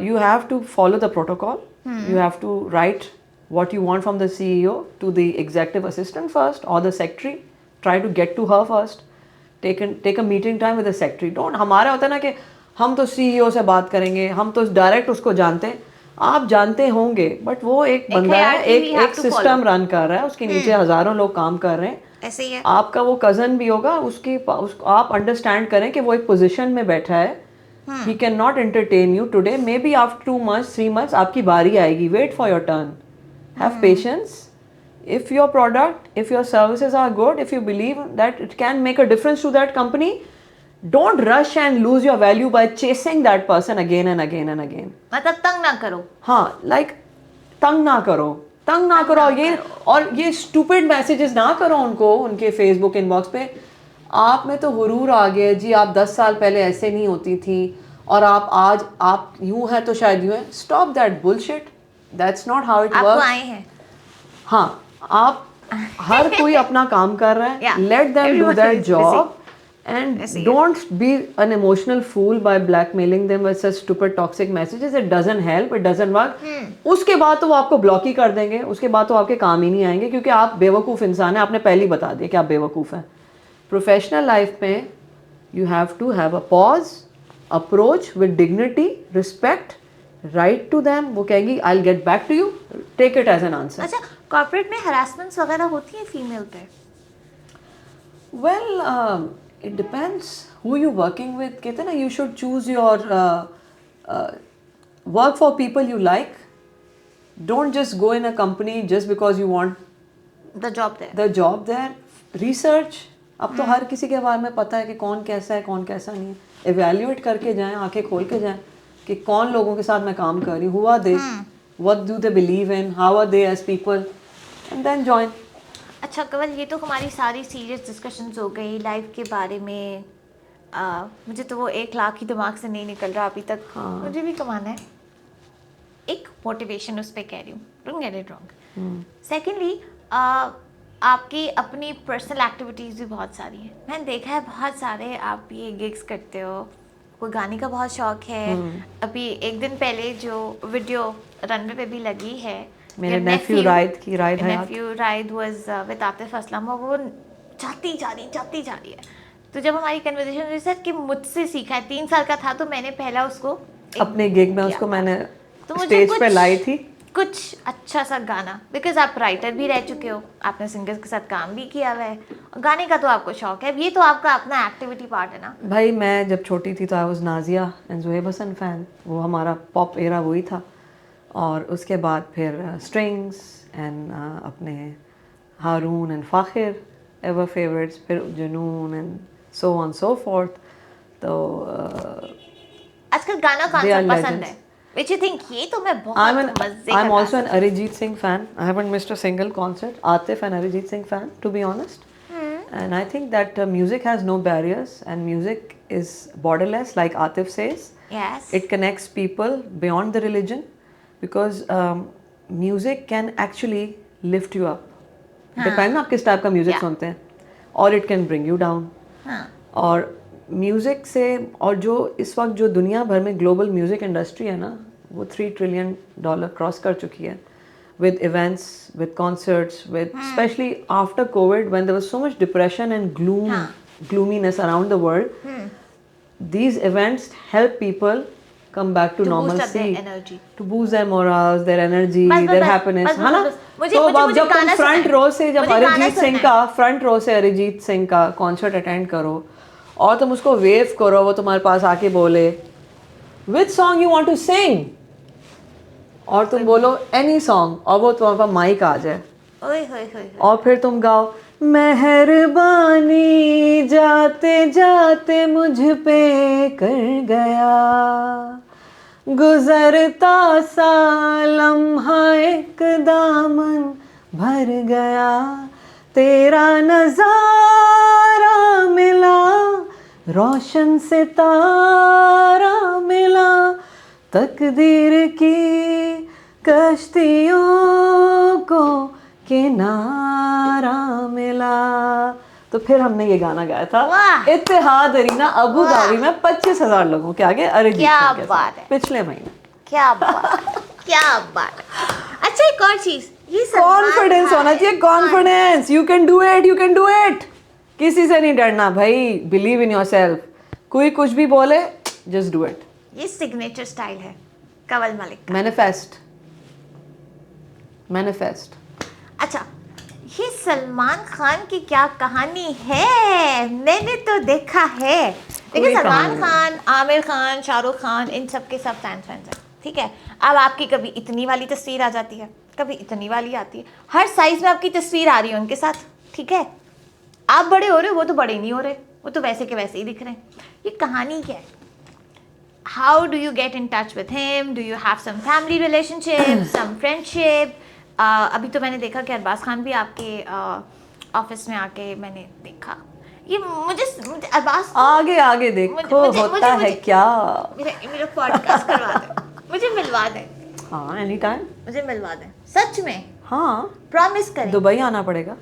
You have to follow the protocol. You have to write what you want from the CEO to the executive assistant first or the secretary. Try to get to her first. Take a meeting time with the secretary. Don't, हमारा होता है ना कि हम तो CEO से बात करेंगे, हम तो डायरेक्ट उसको जानते हैं, आप जानते होंगे, बट वो एक बंदा है, एक सिस्टम रन कर रहा है, उसके नीचे हजारों लोग काम कर रहे हैं, ऐसे ही है। आपका वो कजन भी होगा, उसको आप अंडरस्टैंड करें कि वो एक पोजीशन में बैठा है, he cannot entertain you today, maybe after 2 months 3 months आपकी बारी आएगी, wait for your turn, have patience. If your product, if your services are good, if you believe that it can make a difference to that company, don't rush and lose your value by chasing that person again and again and again. मतलब तंग ना करो। हाँ, like तंग ना करो, और ये stupid messages ना करो उनको, उनके Facebook inbox पे, आप में तो गुरूर आ गया जी, आप 10 साल पहले ऐसे नहीं होती थी और आप आज आप यूं है तो शायद यूं है। Stop that bullshit. That's not how it works. आपको आए हैं। हाँ, आप हर कोई अपना काम कर रहा है, let them do their job And ऐसे ही है। don't be an emotional fool by blackmailing them with such stupid toxic messages. It doesn't help, it doesn't work. उसके बाद तो वो आपको ब्लॉक ही कर देंगे, उसके बाद तो आपके काम ही नहीं आएंगे, क्योंकि आप बेवकूफ़ इंसान हैं, आपने पहले ही बता दिया कि आप बेवकूफ़ हैं. प्रोफेशनल लाइफ में you have to have a pause, approach with dignity, respect, write to them. वो कहेंगी I'll get back to you, take it as an answer. अच्छा, कॉर्पोरेट में हरासमेंट्स वगैरह होती है फीमेल पे? Well, it depends who you're working with. कहते हैं ना, you should choose your work for people you like. Don't just go in a company just because you want the job there. the job there. Research. अब तो हर किसी के बारे में पता है कि कौन कैसा है, कौन कैसा नहीं है. Evaluate करके जाएं, आंखें खोल के जाएं कि कौन लोगों के साथ मैं काम कर रही हूँ. Who are they? What do they believe in? How are they as people? And then join. अच्छा कवल, ये तो हमारी सारी सीरियस डिस्कशंस हो गई लाइफ के बारे में. मुझे तो वो 1 लाख ही दिमाग से नहीं निकल रहा अभी तक. मुझे भी कमाना है. एक मोटिवेशन उस पर कह रही हूँ, don't get it wrong. Secondly, आपकी अपनी पर्सनल एक्टिविटीज़ भी बहुत सारी हैं. मैंने देखा है बहुत सारे आप ये गिग्स करते हो, कोई गाने का बहुत शौक है. अभी एक दिन पहले जो वीडियो रनवे पे भी लगी है, मेरे नेफ्यू राइद की राइद है. Nephew Raid was with Atif Aslam, और वो जाती जा रही है. तो जब हमारी कन्वर्सेशन हुई सर कि मुझसे सीखा है, 3 साल का था तो मैंने पहला उसको अपने गिग में उसको मैंने तो मुझे स्टेज पे लाई थी. कुछ अच्छा सा गाना, बिकॉज आप राइटर भी रह चुके हो, आपने सिंगर्स के साथ काम भी किया हुआ है, गाने का तो आपको शौक है, ये तो आपका अपना एक्टिविटी पार्ट है ना. भाई मैं जब छोटी थी तो I was Nazia and Zuhaib Hassan fan. वो हमारा पॉप एरा वही था. और उसके बाद फिर स्ट्रिंग्स एंड अपने हारून एंड फ़ाखिर एवर फेवरेट्स, फिर जुनून and so on so fourth. तो आजकल गाना कौन सा पसंद है which you think ये तो मैं बहुत मजे I'm also an Arijit Singh fan. I haven't missed a single concert. Atif and Arijit Singh fan, to be honest. And I think that music has no barriers and music is borderless, like Atif says. Yes. It connects people beyond the religion because music can actually lift you up. Depends ना आप किस type का music सुनते हैं. और it can bring you down. और music से, और जो इस वक्त जो दुनिया भर में ग्लोबल म्यूज़िक इंडस्ट्री है ना, वो $3 ट्रिलियन क्रॉस कर चुकी है. with events, with concerts, with especially after COVID when there was so much depression and gloominess around the world. These events help people come back to normalcy, to boost their morals, their energy, their happiness, है ना? तो अब जब तुम front row से जब front row से अरिजीत सिंह का कॉन्सर्ट अटेंड करो और तुम उसको वेव करो, वो तुम्हारे पास आके बोले which song you want to sing, और तुम बोलो एनी सॉन्ग, और वो तुम्हारे पास माइक आ जाए और फिर तुम गाओ मेहरबानी जाते जाते मुझ पे कर गया, गुजरता सा लम्हा एक दामन भर गया, तेरा नजारा मिला रोशन सितारा मिला, तकदीर की कश्तियों को किनारा मिला. तो फिर हमने ये गाना गाया था इत्तेहाद अरीना अबू धाबी में 25,000 लोगों के आगे अरिजीत सिंह के साथ पिछले महीने. क्या बात. अच्छा एक और चीज, ये कॉन्फिडेंस होना चाहिए, confidence. You can do it. किसी से नहीं डरना भाई, बिलीव इन योरसेल्फ. कोई कुछ भी बोले, जस्ट डू इट. ये सिग्नेचर स्टाइल है कंवल मलिक. मैनिफेस्ट. अच्छा, ये सलमान खान की क्या कहानी है? मैंने तो देखा है. देखिए सलमान खान, आमिर खान, शाहरुख खान, इन सब के सब फैंस हैं, ठीक है. अब आपकी कभी इतनी वाली तस्वीर आ जाती है, कभी इतनी वाली आती है, हर साइज में आपकी तस्वीर आ रही है उनके साथ, ठीक है. आप बड़े हो रहे हो, वो तो बड़े नहीं हो रहे, वो तो वैसे के वैसे ही दिख रहे हैं. ये कहानी क्या है? How do you get in touch with him? Do you have some family relationship, some friendship? अभी तो मैंने देखा कि अरबाज खान भी आपके ऑफिस में आके मैंने देखा. ये मुझे अरबाज आगे देखो होता है क्या. मेरा पॉडकास्ट करवा दे, मुझे मिलवा दे. हाँ एनी टाइम मुझे मिलवा दे, सच में. हाँ प्रॉमिस करें. दुबई आना पड़ेगा.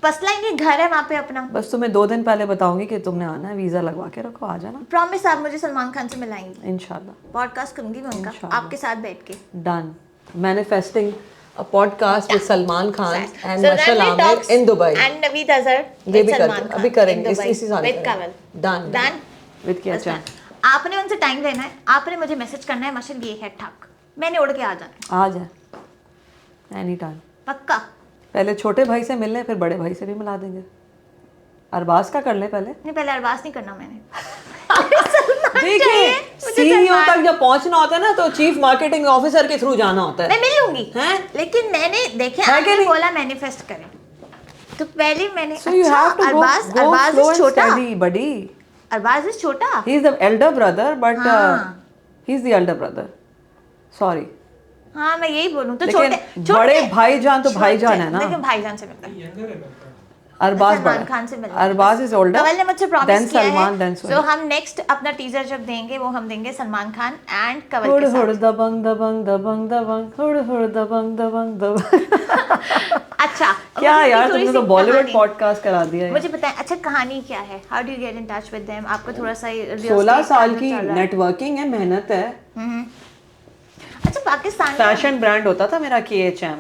फर्स्ट लाइन ये घर है वहाँ पे अपना। बस तुम्हें 2 दिन पहले बताऊंगी कि तुमने आना है, वीजा लगवा के रखो, आ जाना प्रॉमिस आप मुझे सलमान खान से मिलाएंगी, इंशाल्लाह। पॉडकास्ट करूंगी मैं उनका इंशाल्लाह। आपके साथ बैठ के। Done, manifesting a podcast with Salman Khan and So Mashal Runway Aamir Talks in Dubai. and Naveed Azhar ये with भी Salman करते Khan अभी करेंगे, in Dubai इसी साल with Kaval। Done Done? With किया बस चाह। done। आपने उनसे टाइम लेना है, आपने मुझे मैसेज करना है मशल ये है ठक, मैंने उड़ के आ जाना आ जाए एनी टाइम। पक्का। पहले छोटे भाई से मिल लें, फिर बड़े भाई से भी मिला देंगे। अरबाज का कर ले पहले। नहीं पहले अरबाज नहीं करना मैंने। देखिए सीईओ तक जब पहुंचना होता है ना तो चीफ मार्केटिंग ऑफिसर के थ्रू जाना होता है। मैं मिल लूंगी हैं? लेकिन मैंने देखे है कि आपने नहीं? बोला मैनिफेस्ट करें तो पहले मैंने So you have to Arbaz slow is and छोटा, steady, buddy. अरबाज इज छोटा। He is the elder brother, but हाँ। he is the elder brother. Sorry. हाँ मैं यही बोलूँ तो लेकिन छोटे बड़े भाईजान तो छोटे- भाईजान है ना। लेकिन भाईजान से मिलता है। अरबाज सलमान बड़ा। खान से मिलना। Arbaaz is older. कवल ने मुझसे Then प्रॉमिस किया Salman, then है Sohail. सो हम नेक्स्ट अपना टीजर जब देंगे वो हम देंगे सलमान खान एंड कवल हुड़ के हुड़ साथ। दबंग दबंग दबंग दबंग हुड़ हुड़ दबंग दबंग दबंग। अच्छा क्या मुझे यार, थोड़ी तुमने सी तो बॉलीवुड कहानी- पॉडकास्ट करा दिया है। मुझे बताएं अच्छा कहानी क्या है, how do you get in touch with them? आपको थोड़ा सा 16 साल की नेटवर्किंग है, मेहनत है। अच्छा पाकिस्तान फैशन ब्रांड होता था मेरा KHM.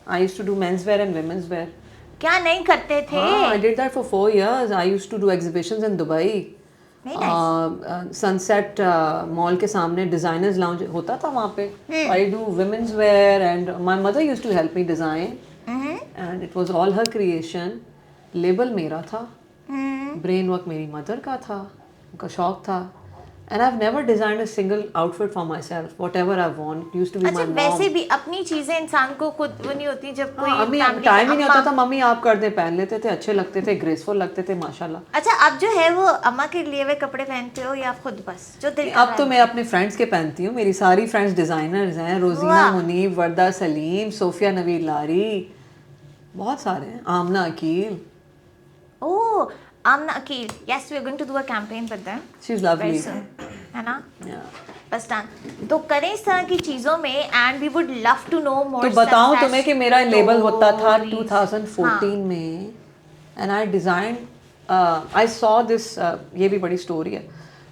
I used to do men's wear and women's wear. क्या नहीं करते थे? I did that for 4 years. I used to do exhibitions in Dubai. Very nice. Sunset Mall के सामने designers lounge होता था वहाँ पे. I do women's wear and my mother used to help me design. And it was all her creation. Label मेरा था. Brain work मेरी mother का था. उनका शौक था. And I've never designed a single outfit for myself. Whatever I want used to be अच्छा my mom. वैसे भी अपनी चीजें इंसान को खुद वो नहीं होती जब कोई अभी family टाइम में ही नहीं अम्मा- होता था, मम्मी आप कर दे, पहन लेते थे, अच्छे लगते थे, ग्रेसफुल लगते थे माशाल्लाह। अच्छा अब जो है वो अम्मा के लिए हुए कपड़े पहनते हो या खुद बस जो दिल कर अब रहा तो है? मैं अपने फ्रेंड्स के पहनती हूँ, मेरी सारी फ्रेंड्स डिजाइनर्स हैं, रोजीना वाह। मुनीब, वर्दा सलीम, सोफिया नवीर लारी, बहुत सारे हैं, Amna Aqeel, oh Amna Aqeel, yes we are going to do a campaign with them she is lovely. है ना? बस डन। तो करें इस तरह की चीजों में and we would love to know more. तो बताऊं तुम्हें कि मेरा लेबल होता था 2014 में and I design, I saw this, ये भी बड़ी स्टोरी है।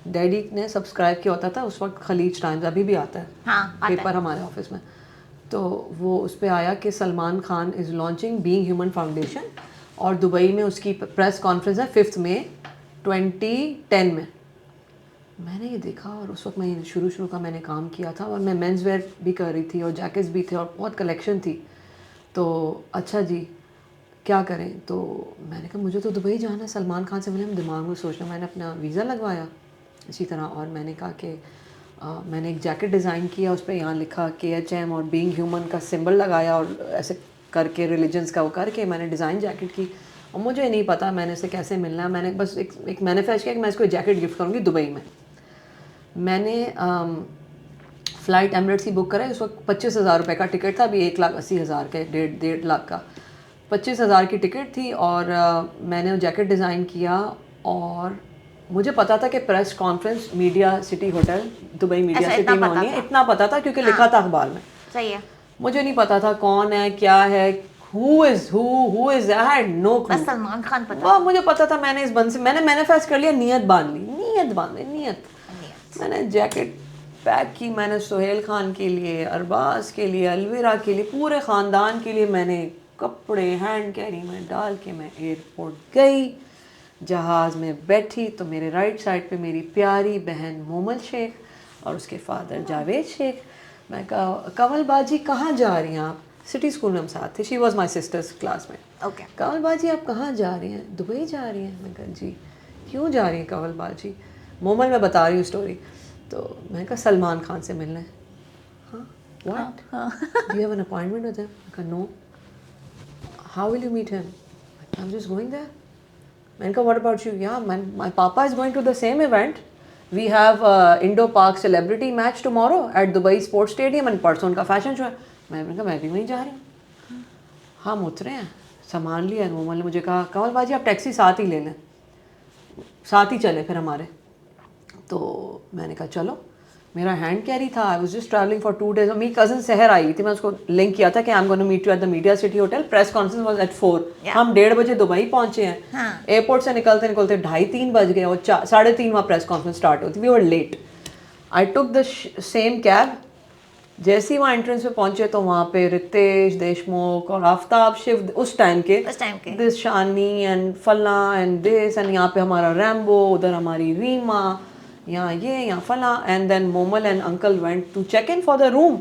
डैडी ने सब्सक्राइब किया होता था उस वक्त खलीज टाइम्स, अभी भी आता है पेपर हमारे ऑफिस में, तो वो उस पर आया कि Salman Khan is launching being Human foundation और दुबई में उसकी प्रेस कॉन्फ्रेंस है 5 मई 2010 में। मैंने ये देखा और उस वक्त मैं शुरू का मैंने काम किया था और मैं मेंस वेयर भी कर रही थी और जैकेट्स भी थे और बहुत कलेक्शन थी। तो अच्छा जी क्या करें, तो मैंने कहा मुझे तो दुबई जाना है, सलमान खान से मिले, हम दिमाग में सोचना। मैंने अपना वीज़ा लगवाया इसी तरह और मैंने कहा कि मैंने एक जैकेट डिज़ाइन किया, उस पर यहाँ लिखा KHM और बीइंग ह्यूमन का सिंबल लगाया और ऐसे करके रिलीजन्स का वो करके मैंने डिज़ाइन जैकेट की। और मुझे नहीं पता मैंने इसे कैसे मिलना है, मैंने बस एक मैनिफेस्ट किया कि मैं इसको जैकेट गिफ्ट करूँगी दुबई में। मैंने फ़्लाइट एमिरेट्स की बुक करा, उस वक्त 25,000 रुपये का टिकट था, अभी 1,80,000 के 1.5 लाख का 25,000 की टिकट थी और मैंने वो जैकेट डिज़ाइन किया और मुझे पता था कि press conference media City hotel Dubai media city में होनी है, इतना पता था क्योंकि लिखा था अखबार में। सही है। मुझे नहीं पता था कौन है क्या है, who is I had no clue। बस सलमान खान पता। वाह मुझे पता था, मैंने इस बंद से मैंने मैनिफेस्ट कर लिया, नियत बांध ली, नियत। मैंने जैकेट पैक की, मैंने सोहेल खान के लिए, अरबाज के लिए, अलविरा के लिए, पूरे ख़ानदान के लिए मैंने कपड़े हैंड कैरी में डाल के मैं एयरपोर्ट गई। जहाज़ में बैठी तो मेरे राइट साइड पे मेरी प्यारी बहन मोमल शेख और उसके फादर जावेद शेख। मैं कहा कंवल बाजी कहाँ जा रही हैं आप? सिटी स्कूल में हम साथ थे, she was my sisters class में। ओके कंवल बाजी आप कहाँ जा रही हैं? दुबई जा रही हैं। मैं कहा जी क्यों जा रही हैं कंवल बाजी? मोमल मैं बता रही हूँ स्टोरी। तो मैं कहा सलमान खान से मिलना है। हाँ what do you have an appointment with him? मैं कहा no. How will you meet him? I am just going there. मैंने कहा व्हाट अबाउट यू? या my papa is going to the same event, we have Indo Pak celebrity match tomorrow at Dubai sports stadium and परसों उनका fashion show है। मैंने कहा मैं भी वहीं जा रही हूँ। हम उतरे हैं, सामान लिया, मोमल ने मुझे कहा कंवल बाजी आप टैक्सी साथ ही ले लें, साथ ही चले फिर हमारे। तो मैंने कहा चलो। मेरा हैंड कैरी था, I was just travelling for 2 days। और मेरी कज़न सहर आई थी, मैं उसको लिंक किया था कि I am gonna meet you at the Media City hotel, press conference was at 4। हम 1:30 बजे दुबई पहुंचे हैं। एयरपोर्ट से निकलते निकलते 2:30-3 बज गए और 3:30 वहाँ प्रेस कॉन्फ्रेंस स्टार्ट होती। We were late. I took the same cab. जैसे ही वहाँ एंट्रेंस पे पहुंचे तो वहाँ पे रितेश देशमुख और आफ्ताब शिव उस टाइम के दिस शानी एंड फला एंड दिस एंड यहाँ पे हमारा रैम्बो, उधर हमारी रीमा, यहाँ ये यहाँ फला। And then Momal and uncle went to check in for the room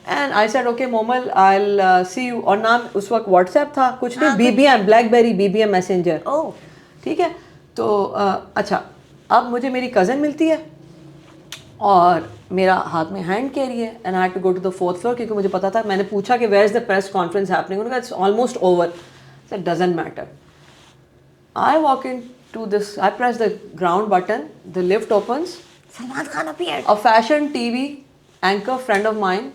and I said okay Momal I will see you. और नाम उस वक्त व्हाट्सएप था कुछ नहीं, BBM ब्लैकबेरी BBM मैसेंजर। ठीक है। तो अच्छा, अब मुझे मेरी कज़न मिलती है और मेरा हाथ में हैंड कैरी है and I had to go to the 4th floor क्योंकि मुझे पता था। मैंने पूछा कि where is the press conference happening, उन्होंने कहा it's almost over. It doesn't matter. I walk into this, I press the ground button, the lift opens, Salman Khan appeared. a fashion TV anchor friend of mine,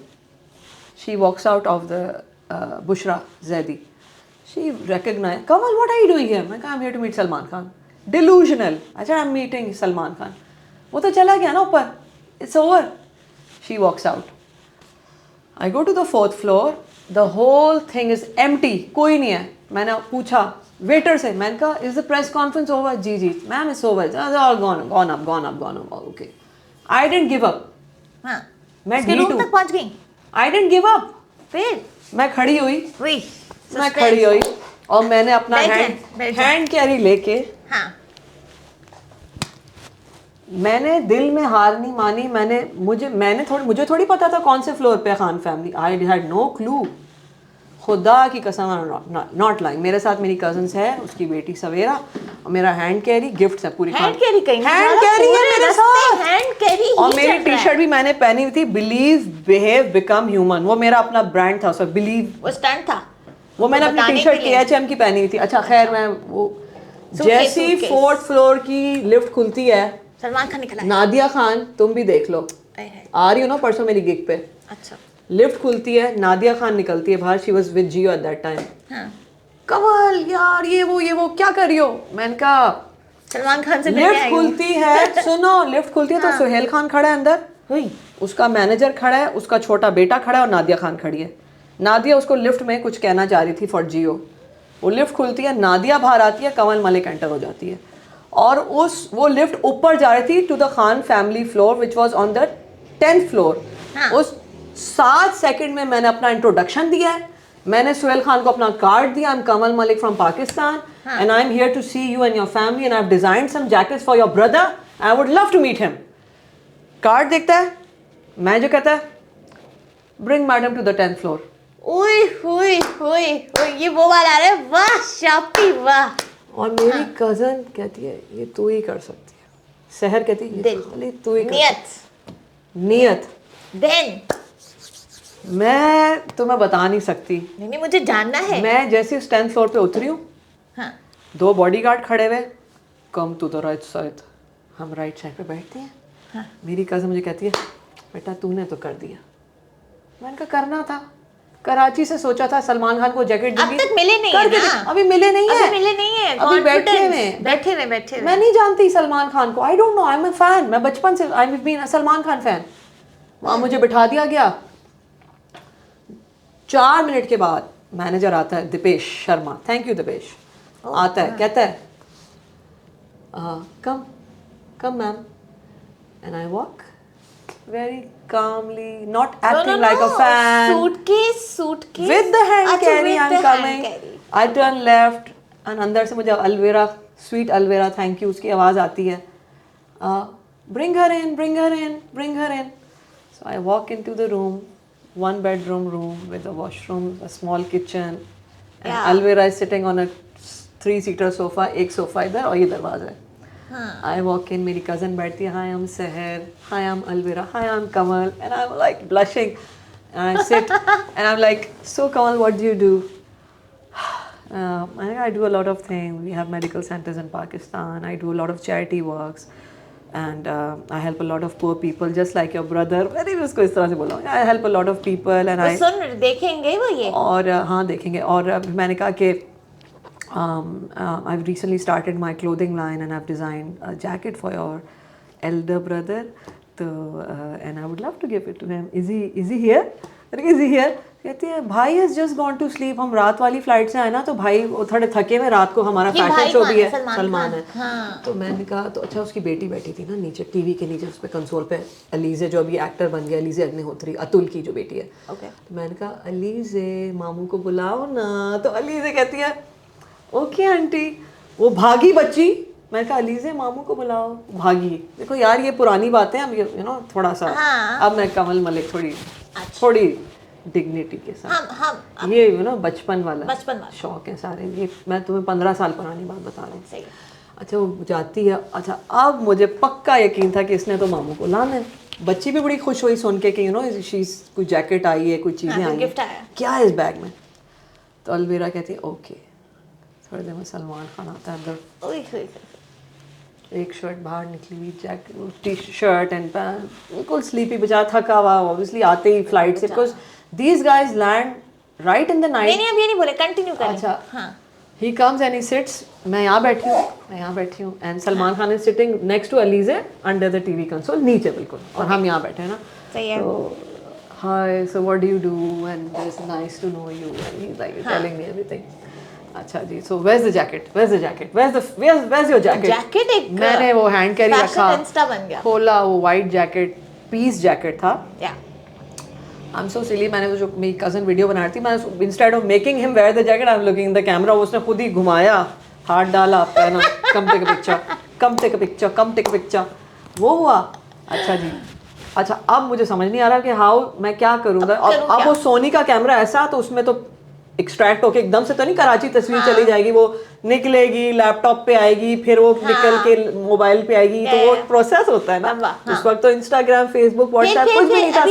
she walks out of the Bushra Zaidi. She recognized, Kamal, what are you doing here? I'm here to meet Salman Khan. Delusional. I said, I'm meeting Salman Khan. वो तो चला गया ना ऊपर, it's over. She walks out. I go to the 4th floor. The whole thing is empty. कोई नहीं है। मैंने पूछा वेटर से, मैंने कहा is the press conference over? जी जी ma'am it's over. All gone up. Okay. I didn't give up. हाँ, मैं उसके रूम तक पहुंच गई। I didn't give up. फिर मैं खड़ी हुई और मैंने अपना हैंड कैरी लेके, हाँ, मैंने दिल में हार नहीं मानी। मुझे थोड़ी पता था कौन से फ्लोर पे Khan family. I had no clue. खुदा की कसम, नॉट लाइंग। मेरे साथ मेरी कजन्स है, उसकी बेटी सवेरा और मेरा हैंड कैरी गिफ्ट है पूरी। हैंड कैरी कहीं हैंड कैरी है मेरे साथ, हैंड कैरी। और मेरी टी-शर्ट भी मैंने पहनी हुई थी, बिलीव बिहेव बिकम ह्यूमन। वो मेरा अपना ब्रांड था उसका, बिलीव। वो स्टंट था। वो मैंने अपनी टी-शर्ट KHM की पहनी हुई थी। अच्छा खैर, मैं वो जैसी 4th फ्लोर की लिफ्ट खुलती है, सलमान खान निकला। नादिया खान, तुम भी देख लो, आ रही हो ना परसों मेरी गिग पे। अच्छा। लिफ्ट खुलती है, नादिया खान निकलती है बाहर। She was with Jio eight that time. हाँ। कमल यार ये वो क्या कर रही हो? मैंने कहा सलमान खान से लिफ्ट खुलती है। सुनो, लिफ्ट खुलती है तो सुहेल खान खड़ा है अंदर, उसका मैनेजर खड़ा है, उसका छोटा बेटा खड़ा है और नादिया खान खड़ी है। नादिया उसको लिफ्ट में कुछ कहना चाह रही थी फॉर जियो। वो लिफ्ट खुलती है, नादिया बाहर आती है, कमल मलिक एंटर हो जाती है और वो लिफ्ट ऊपर जा रही थी to the Khan family floor which was on the 10th floor. उस 7 सेकंड में मैंने अपना इंट्रोडक्शन दिया है। मैंने सुहेल खान को अपना कार्ड दिया, I am Kamal Malik from Pakistan and I am here to see you and your family and I have designed some jackets for your brother, I would love to meet him. Card देखता है, मैं जो कहता है bring madam to the 10th floor. ओए ये वो वाला आ रहा है। वाह शापी वाह। और मेरी कजन कहती है ये तू ही कर सकती है। सहर कहती है ये खाली तू ही कर नियत। देन मैं तुम्हें बता नहीं सकती। नहीं मुझे जानना है। मैं जैसे उस 10th फ्लोर पे उतरी हूँ, हाँ। 2 बॉडीगार्ड खड़े हुए, come to the right side. हम राइट साइड पे बैठते हैं। हाँ। मेरी कजन मुझे कहती है बेटा तूने तो कर दिया। मैंने कहा करना था, कराची से सोचा था सलमान खान को जैकेट दूंगी, अब तक मिले नहीं है ना। अभी मिले नहीं है, अभी बैठे हुए। मैं नहीं जानती सलमान खान को, I don't know, I am a fan. मैं बचपन से I am been a Salman Khan fan. वहाँ मुझे बिठा दिया गया। 4 मिनट के बाद मैनेजर आता है, दीपेश शर्मा, थैंक यू दीपेश। आता है, कहता है come ma'am, and I walk very calmly, not acting like a fan. Suitcase with the hand carry. I'm coming. I turn left and अंदर से मुझे अलवेरा, sweet अलवेरा, thank you, उसकी आवाज़ आती है, bring her in. So I walk into the room, 1 bedroom room with a washroom, a small kitchen, and Alvera is sitting on a 3-seater sofa, एक sofa इधर और ये दरवाज़ा है। I walk in, मेरी cousin बैठती है, hi I'm Seher, hi I'm Alvera, hi I'm Kamal, and I'm like blushing, and I sit and I'm like, so Kamal, what do you do? I do a lot of things. We have medical centers in Pakistan. I do a lot of charity works, and I help a lot of poor people, just like your brother. मैंने भी उसको इस तरह से बोला, I help a lot of people, and I सुन देखेंगे वो ये। और हाँ देखेंगे। और मैंने कहा कि I've recently started my clothing line and I've designed a jacket for your elder brother. तो and I would love to give it to him, is he here, is he here? कहती है भाई has just gone to sleep, हम रात वाली flight से आए ना, तो भाई वो थोड़े थके में, रात को हमारा फैशन शो भी है, सलमान है। हाँ। तो मैंने कहा तो अच्छा, उसकी बेटी बैठी थी ना नीचे टीवी के नीचे, उस पे कंसोल पे, अलीज़े जो अभी एक्टर बन गया, अलीज़े अग्निहोत्री, अतुल की जो बेटी है। तो मैंने कहा अलीज़े मामू को बुलाओ ना, तो अलीज़े कहती है ओके आंटी। वो भागी बच्ची, मैंने कहा अलीज़े मामू को बुलाओ, भागी। देखो यार ये पुरानी बातें, अब यू नो थोड़ा सा अब मैं कमल मलिक थोड़ी डिग्निटी के साथ, ये यू नो बचपन वाला शौक है सारे। ये मैं तुम्हें 15 साल पुरानी बात बता रही हूँ। अच्छा वो जाती है, अच्छा अब मुझे पक्का यकीन था कि इसने तो मामू को लाना है। बच्ची भी बड़ी खुश हुई सुन के कि यू नो कोई जैकेट आई है, कोई चीज़ें आई हैं, क्या है इस बैग में। तो अलविरा कहती है ओके। थोड़ी देर में सलमान खान आता है अंदर, एक शर्ट बाहर निकली हुई, jacket, T shirt and pant, बिल्कुल स्लीपी, बेचारा थका हुआ ऑब्वियसली आते ही फ्लाइट से, because these guys land right in the night. नहीं अब ये नहीं बोले, कंटिन्यू करें। अच्छा हाँ, he comes and he sits, मैं यहाँ बैठी हूँ and Salman Khan is sitting next to Alizeh under the TV console, नीचे बिल्कुल, और हम यहाँ बैठे हैं ना। सही है। तो hi so what do you do and it's nice to know you and he is like telling me everything. अच्छा जी, so where's the jacket? Where's your jacket? Jacket एक मैंने वो हैंड कैरी रखा, इंस्टा बन गया, खोला, वो वाइट जैकेट, पीस जैकेट था। या आई एम सो सिली, मैंने वो जो मेरी कजन वीडियो बना रही थी, मैं instead of making him wear the jacket, I am looking in the camera, उसने खुद ही घुमाया, हाथ डाला, पहना, कम टेक अ पिक्चर, वो हुआ। अच्छा जी, अच्छा अब मुझे समझ नहीं आ रहा कि हाउ मैं क्या करूँगा। अब वो सोनी का कैमरा ऐसा, तो उसमें तो एक्सट्रैक्ट होके एकदम से तो नहीं कराची तस्वीर चली जाएगी, वो निकलेगी, लैपटॉप पे आएगी, फिर वो निकल के मोबाइल पे आएगी, तो वो प्रोसेस होता है ना। उस वक्त तो इंस्टाग्राम, फेसबुक, व्हाट्सएप कुछ भी नहीं था।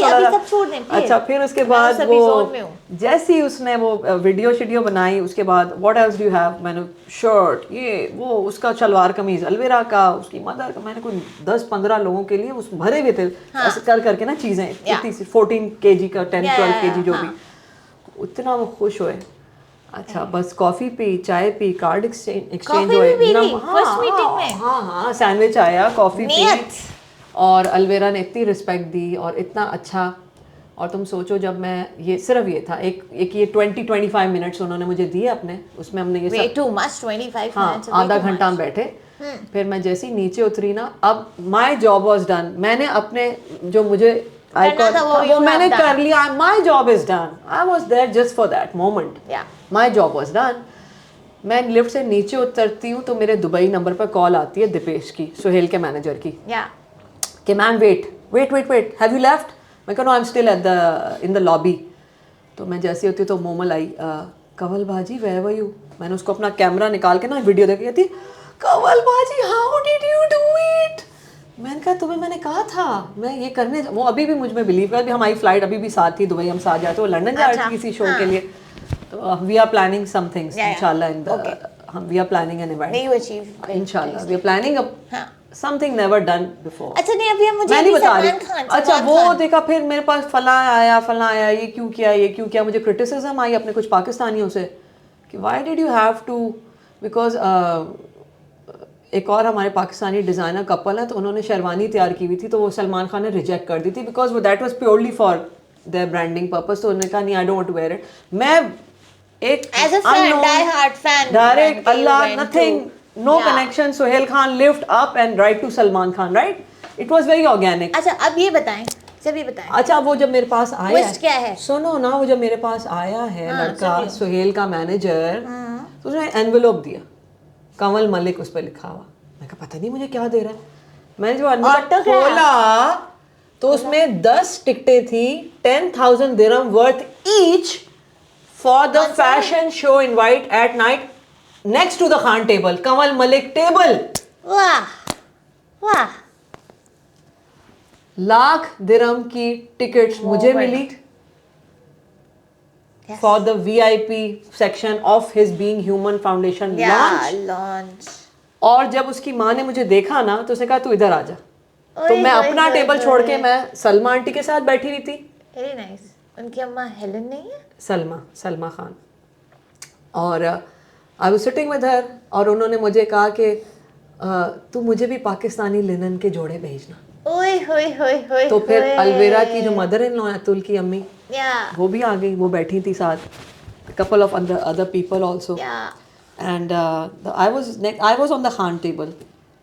अच्छा फिर उसके बाद वो जैसे ही उसने वो वीडियो बनाई, उसके बाद what else do you have, मैंने शर्ट, ये वो, उसका शलवार कमीज अलविरा का, उसकी मदर का, मैंने कोई 10-15 लोगों के लिए उस भरे हुए थे ऐसे कर करके ना चीज़ें, इतनी सी 14 kg का 10-12 kg जो भी, उतना वो खुश हुए। अच्छा बस कॉफ़ी पी, चाय पी, कार्ड एक्सचेंज हुए, हाँ सैंडविच आया, कॉफ़ी पी, और अलविरा ने इतनी रिस्पेक्ट दी और इतना अच्छा। और तुम सोचो, जब मैं ये सिर्फ ये था एक ये 20-25 मिनट्स उन्होंने मुझे दिए अपने, उसमें हमने ये सब 25 हाँ आधा घंटा हम बैठे। फिर मैं जैसे ही नीचे उतरी ना, अब माई जॉब वॉज डन, मैंने अपने जो मुझे वो मैंने कर लिया, my job is done, I was there just for that moment, my job was done. मैं लिफ्ट से नीचे उतरती हूँ तो मेरे दुबई नंबर पर कॉल आती है दीपेश की, सुहेल के मैनेजर की, कि ma'am wait have you left. मैं कहा no I am still at in the lobby. तो मैं जैसे होती तो मोमल आई, कंवल बाजी वेयर वर यू। मैंने उसको अपना कैमरा निकाल के ना वीडियो देख कहती, कंवल बाजी how did you do it. मैंने कहा तुम्हें मैंने कहा था मैं ये करने, वो अभी भी मुझ में बिलीव कर, अभी हमारी फ्लाइट अभी भी साथ थी, दुबई हम साथ जाते, वो लंदन जा रही थी किसी शो के लिए। तो we are planning some things इंशाल्लाह, in the hmm we are planning an event इंशाल्लाह, we are planning something never done before. अच्छा नहीं अभी मुझे मैं नहीं बता रही। अच्छा वो देखा, फिर मेरे पास फला आया, ये क्यों किया, मुझे क्रिटिसिज्म आई अपने कुछ पाकिस्तानियों से कि why did you have to, because एक और हमारे पाकिस्तानी डिज़ाइनर कपल है, तो उन्होंने शेरवानी तैयार की हुई थी, तो वो सलमान खान ने रिजेक्ट कर दी थी, बिकॉज वो that was purely for their branding purpose. तो उन्होंने कहा नहीं I don't want to wear it. मैं एक as a friend, die hard fan, direct अल्लाह nothing, no connection, Sohail Khan lift up and right to Salman Khan, right? It was very organic. अच्छा अब ये बताएं, अच्छा वो जब मेरे पास आया, ट्विस्ट क्या है? सुनो ना, वो जब मेरे पास आया है लड़का, सोहेल का मैनेजर, तो उसने एनवेलोप दिया, कंवल मलिक उस पर लिखा हुआ। मैं कहा पता नहीं मुझे क्या दे रहा है। मैंने जो एनवेलोप खोला तो उसमें 10 टिकटें थी, 10,000 दिरहम worth each for the fashion show invite at night next to the Khan table, Kanwal Malik table. वाह लाख दिरहम की टिकट्स मुझे मिली for the VIP section of his Being Human Foundation launch. और जब उसकी माँ ने मुझे देखा ना, तो उसने कहा तू इधर आ जा। तो मैं अपना टेबल छोड़ के मैं सलमा आंटी के साथ बैठी हुई थी। Very nice. उनकी अम्मा हेलन नहीं है? सलमा खान। और I was sitting with her, और उन्होंने मुझे कहा कि तू मुझे भी पाकिस्तानी लिनन के जोड़े भेजना। ओए होए होए होए। तो फिर अलवेरा की जो मदर इन लॉ है, अतुल की अम्मी, Yeah. वो भी आ गई, वो बैठी थी साथ, couple of other people also. Yeah. And I was on the Khan table,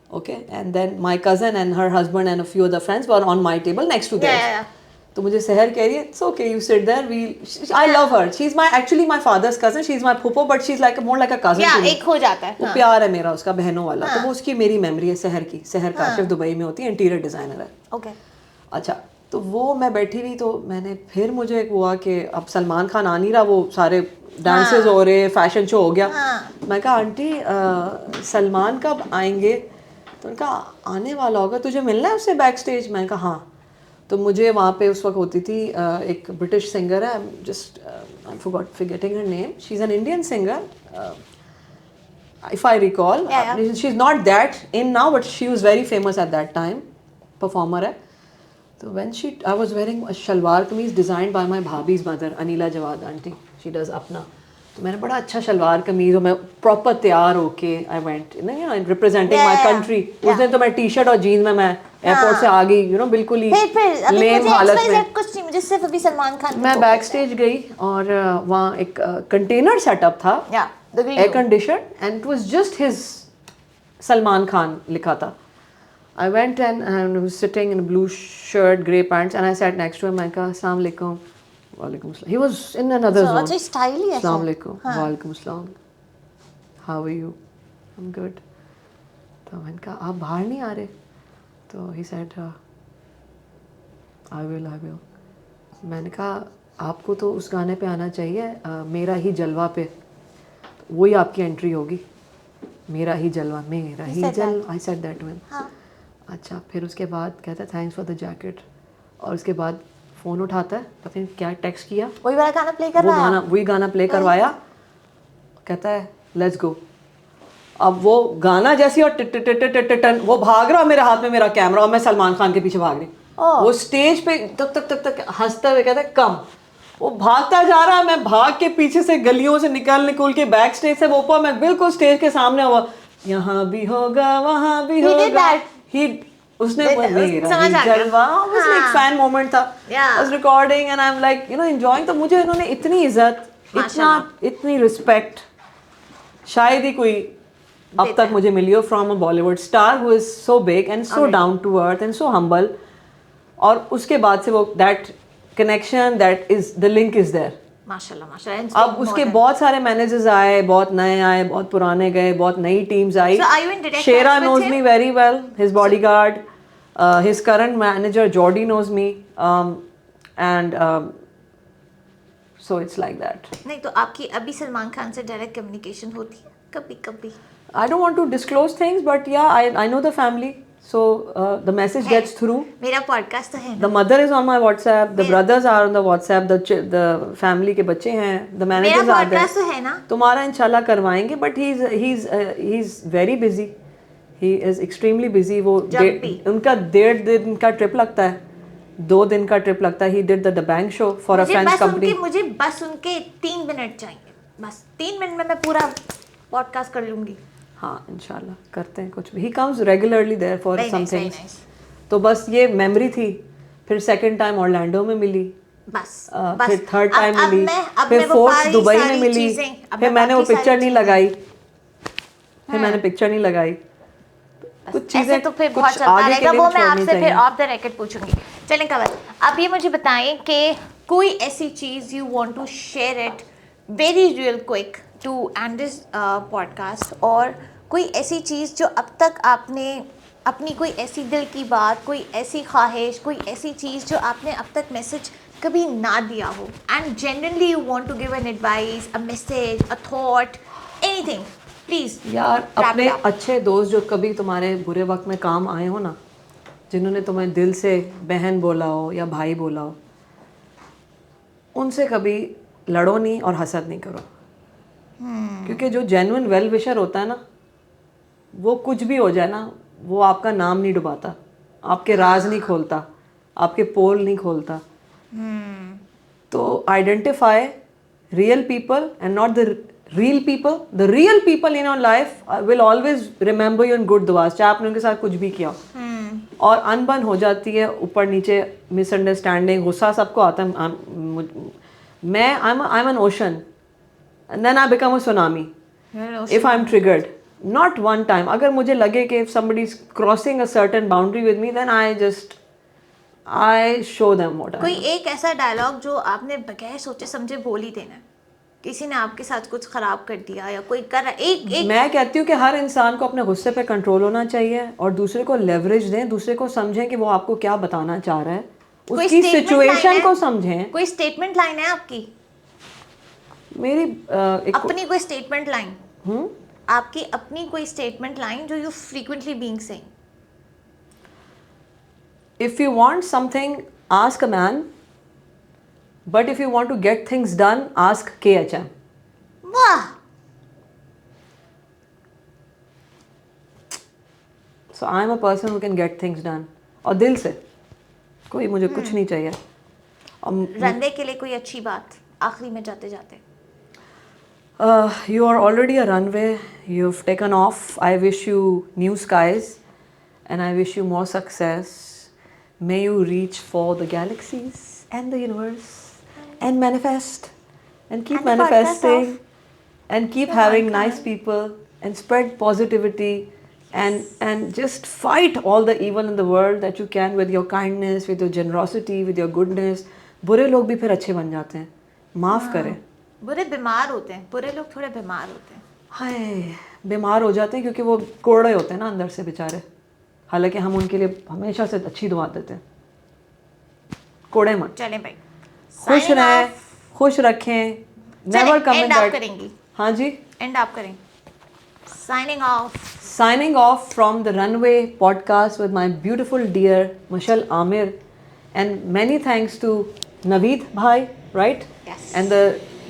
okay, and then my cousin and her husband and a few other friends were on my table next to theirs. Yeah. तो मुझे सहर कह रही है, it's okay, you sit there. I love her. She's actually my father's cousin. She's my phupo, but she's more like a cousin to me. एक हो जाता है। वो प्यार है मेरा उसका, बहनों वाला। तो वो उसकी मेरी मेमोरी है सहर की। सहर काशिफ दुबई में होती है, इंटीरियर डिजाइनर है। Okay. अच्छा, तो वो मैं बैठी रही, तो मैंने फिर मुझे एक हुआ कि अब सलमान खान आ नहीं रहा, वो सारे डांसेस हो रहे, फैशन शो हो गया। मैं कहा आंटी सलमान कब आएंगे? तो उनका आने वाला होगा, तुझे मिलना है उससे बैक स्टेज? मैं कहा हाँ। तो मुझे वहाँ पे उस वक्त होती थी एक ब्रिटिश सिंगर है, just I forgetting her name, she is an Indian singer, if I recall. She's not that in now, but she was very famous at that time, performer है। तो when I was wearing a shalwar kameez designed by my bhabhi's mother, Anila Jawad auntie, she does अपना। तो मैंने बड़ा अच्छा शलवार कमीज और मैं प्रॉपर तैयार होके I went, you know, representing my country। उस दिन तो मैं टी शर्ट और जीन्स में मैं एयरपोर्ट से आ गई, you know, बिल्कुल ही लेम हालत में। कुछ नहीं, मुझे सिर्फ अभी सलमान खान। मैं बैक स्टेज गई और वहाँ एक कंटेनर सेटअप था, air condition, and it was just his Salman Khan लिखा था। I went and he was sitting in a blue shirt, grey pants, and I sat next to him. I said, "Assalamu alaikum." Walaikum assalam. He was in another zone. अच्छा style ही है। Assalamu alaikum. Walaikum assalam. How are you? I'm good. तो मैंने कहा आप बाहर नहीं आ रहे? तो he said, I will. मैंने कहा आपको तो उस गाने पे आना चाहिए, मेरा ही जलवा पे, वही आपकी एंट्री होगी। मेरा ही जलवा, मेरा ही जलवा। I said that to him. हाँ। अच्छा, फिर उसके बाद कहता है थैंक्स फॉर द जैकेट, और उसके बाद फ़ोन उठाता है, पता नहीं क्या टेक्स्ट किया, वही वाला गाना प्ले करवाया, वही गाना प्ले करवाया, कहता है लेट्स गो। अब वो गाना जैसी और टिट वो भाग रहा, मेरे हाथ में मेरा कैमरा और मैं सलमान खान के पीछे भाग रही। वो स्टेज पे तक हंसता हुए कहता है कम। वो भागता जा रहा है, मैं भाग के पीछे से गलियों से निकल के बैक स्टेज से वो ऊपर, मैं बिल्कुल स्टेज के सामने हुआ, यहाँ भी होगा वहाँ भी होगा। उसने मेरा जलवा, obviously एक फैन मोमेंट था, was recording and I'm like, you know, enjoying। तो मुझे इन्होंने इतनी इज्जत, इतनी रिस्पेक्ट शायद ही कोई अब तक मुझे मिली हो from a Bollywood star who is so big and so down to earth and so humble. और उसके बाद से वो that connection, that is the link is there. माशाल्लाह माशाल्लाह। अब उसके बहुत सारे मैनेजर्स आए, बहुत नए आए, बहुत पुराने गए, बहुत नई टीम्स आई। Shera knows me very well, his bodyguard, his current manager Jordy knows me, and so it's like that. नहीं तो आपकी अभी सलमान खान से डायरेक्ट कम्युनिकेशन होती है कभी? I don't want to disclose things, but yeah, I know the family, so the message gets through. मेरा podcast तो है ना। The mother is on my WhatsApp, the brothers are on the WhatsApp, the family के बच्चे हैं, the managers are there. मेरा podcast तो है ना। तुम्हारा इंशाल्लाह करवाएंगे, but he's very busy. He is extremely busy. वो उनका 1.5 दिन का ट्रिप लगता है, 2 दिन का ट्रिप लगता है। He did the bank show for a French company. मुझे बस उनके 3 मिनट चाहिए, बस 3 मिनट में मैं पूरा पॉडकास्ट कर लूंगी। हाँ इंशाल्लाह करते हैं कुछ भी। He comes regularly there for some things. तो बस ये मेमोरी थी। फिर सेकंड टाइम ऑरलैंडो में मिली, बस फिर थर्ड टाइम मिली, फिर फोर्थ दुबई में मिली, फिर मैंने वो पिक्चर नहीं लगाई, कुछ चीजें तो फिर बहुत चलता रहेगा, वो मैं आपसे फिर ऑफ द रिकॉर्ड पूछूंगी। चलें कवल, अब ये मुझे बताएं कि कोई ऐसी चीज़ you want to share it very real quick to end this podcast, और कोई ऐसी चीज़ जो अब तक आपने अपनी कोई ऐसी दिल की बात, कोई ऐसी ख्वाहिश, कोई ऐसी चीज़ जो आपने अब तक मैसेज कभी ना दिया हो, and genuinely you want to give an advice, a message, a thought, anything, please. यार अपने अच्छे दोस्त जो कभी तुम्हारे बुरे वक्त में काम आए हो ना, जिन्होंने तुम्हें दिल से बहन बोला हो या भाई बोला हो, उनसे कभी लड़ो नहीं और हसद नहीं करो। क्योंकि जो जेन्युइन वेल विशर होता है ना, वो कुछ भी हो जाए ना, वो आपका नाम नहीं डुबाता, आपके राज नहीं खोलता, आपके पोल नहीं खोलता। तो identify real people and not the real people, the real people in your life will always remember you in good duas, चाहे आपने उनके साथ कुछ भी किया हो। और अनबन हो जाती है, ऊपर नीचे मिसअंडरस्टैंडिंग, गुस्सा सबको आता है। मैं I am an ocean and then I become a tsunami if I am triggered, not one time. अगर मुझे लगे कि if somebody is crossing a certain boundary with me, then I show them what I कोई am. एक ऐसा dialogue जो आपने बगैर सोचे समझे बोल ही देना है, किसी ने आपके साथ कुछ खराब कर दिया या कोई कर रहा, एक मैं कहती हूँ कि हर इंसान को अपने गुस्से पे कंट्रोल होना चाहिए और दूसरे को लेवरेज दें, दूसरे को समझें कि वो आपको क्या बताना चाह रहा है, कोई उसकी statement सिचुएशन line है? को समझें। कोई स्टेटमेंट लाइन है आपकी? मेरी अपनी कोई स्टेटमेंट लाइन, आपकी अपनी कोई स्टेटमेंट लाइन जो you frequently being saying? if you want something, ask a man, but if you want to get things done, ask KHM. वाह, So I am a person who can get things done. और दिल से, कोई मुझे कुछ नहीं चाहिए। Runway के लिए कोई अच्छी बात आखिरी में जाते जाते? You are already a runway. You've taken off. I wish you new skies, and I wish you more success. May you reach for the galaxies and the universe, and manifest, and keep And the podcast manifesting, of and keep the having podcast. nice people, and spread positivity, and just fight all the evil in the world that you can with your kindness, with your generosity, with your goodness. बुरे लोग भी फिर अच्छे बन जाते हैं। माफ करें। बुरे बीमार होते हैं, बुरे लोग थोड़े बीमार होते हैं। हाय, बीमार हो जाते हैं क्योंकि वो कोड़े होते हैं ना अंदर से बेचारे। हालांकि हम उनके लिए हमेशा से अच्छी दुआ देते हैं। कोड़े मत। चलें भाई, खुश रहें, खुश रखें। Never come in that. करेंगी। हाँ जी, एंड आप करें। Signing off. Signing off from the Runway podcast with my beautiful dear Mashal Amir, and many thanks to Naveed Bhai, right? Yes. And the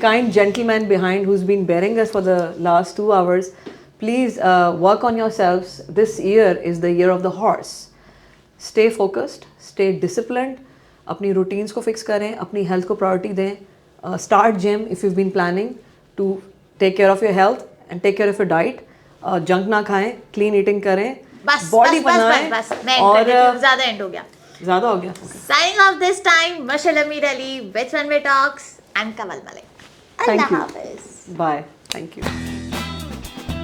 kind gentleman behind who's been bearing us for the last 2 hours. Please work on yourselves. This year is the year of the horse. Stay focused, stay disciplined. अपनी routines को fix करें, अपनी health को priority दें. Start gym if you've been planning to take care of your health and take care of your diet. Junk ना खाएं, clean eating करें, body बनाएं। बस मैं और ज़्यादा एंड हो गया। ज़्यादा हो गया। Signing off this time, Mashal Amir Ali with Runway Talks and Kamal Malik. Thank Allah you. Hafiz. Bye. Thank you.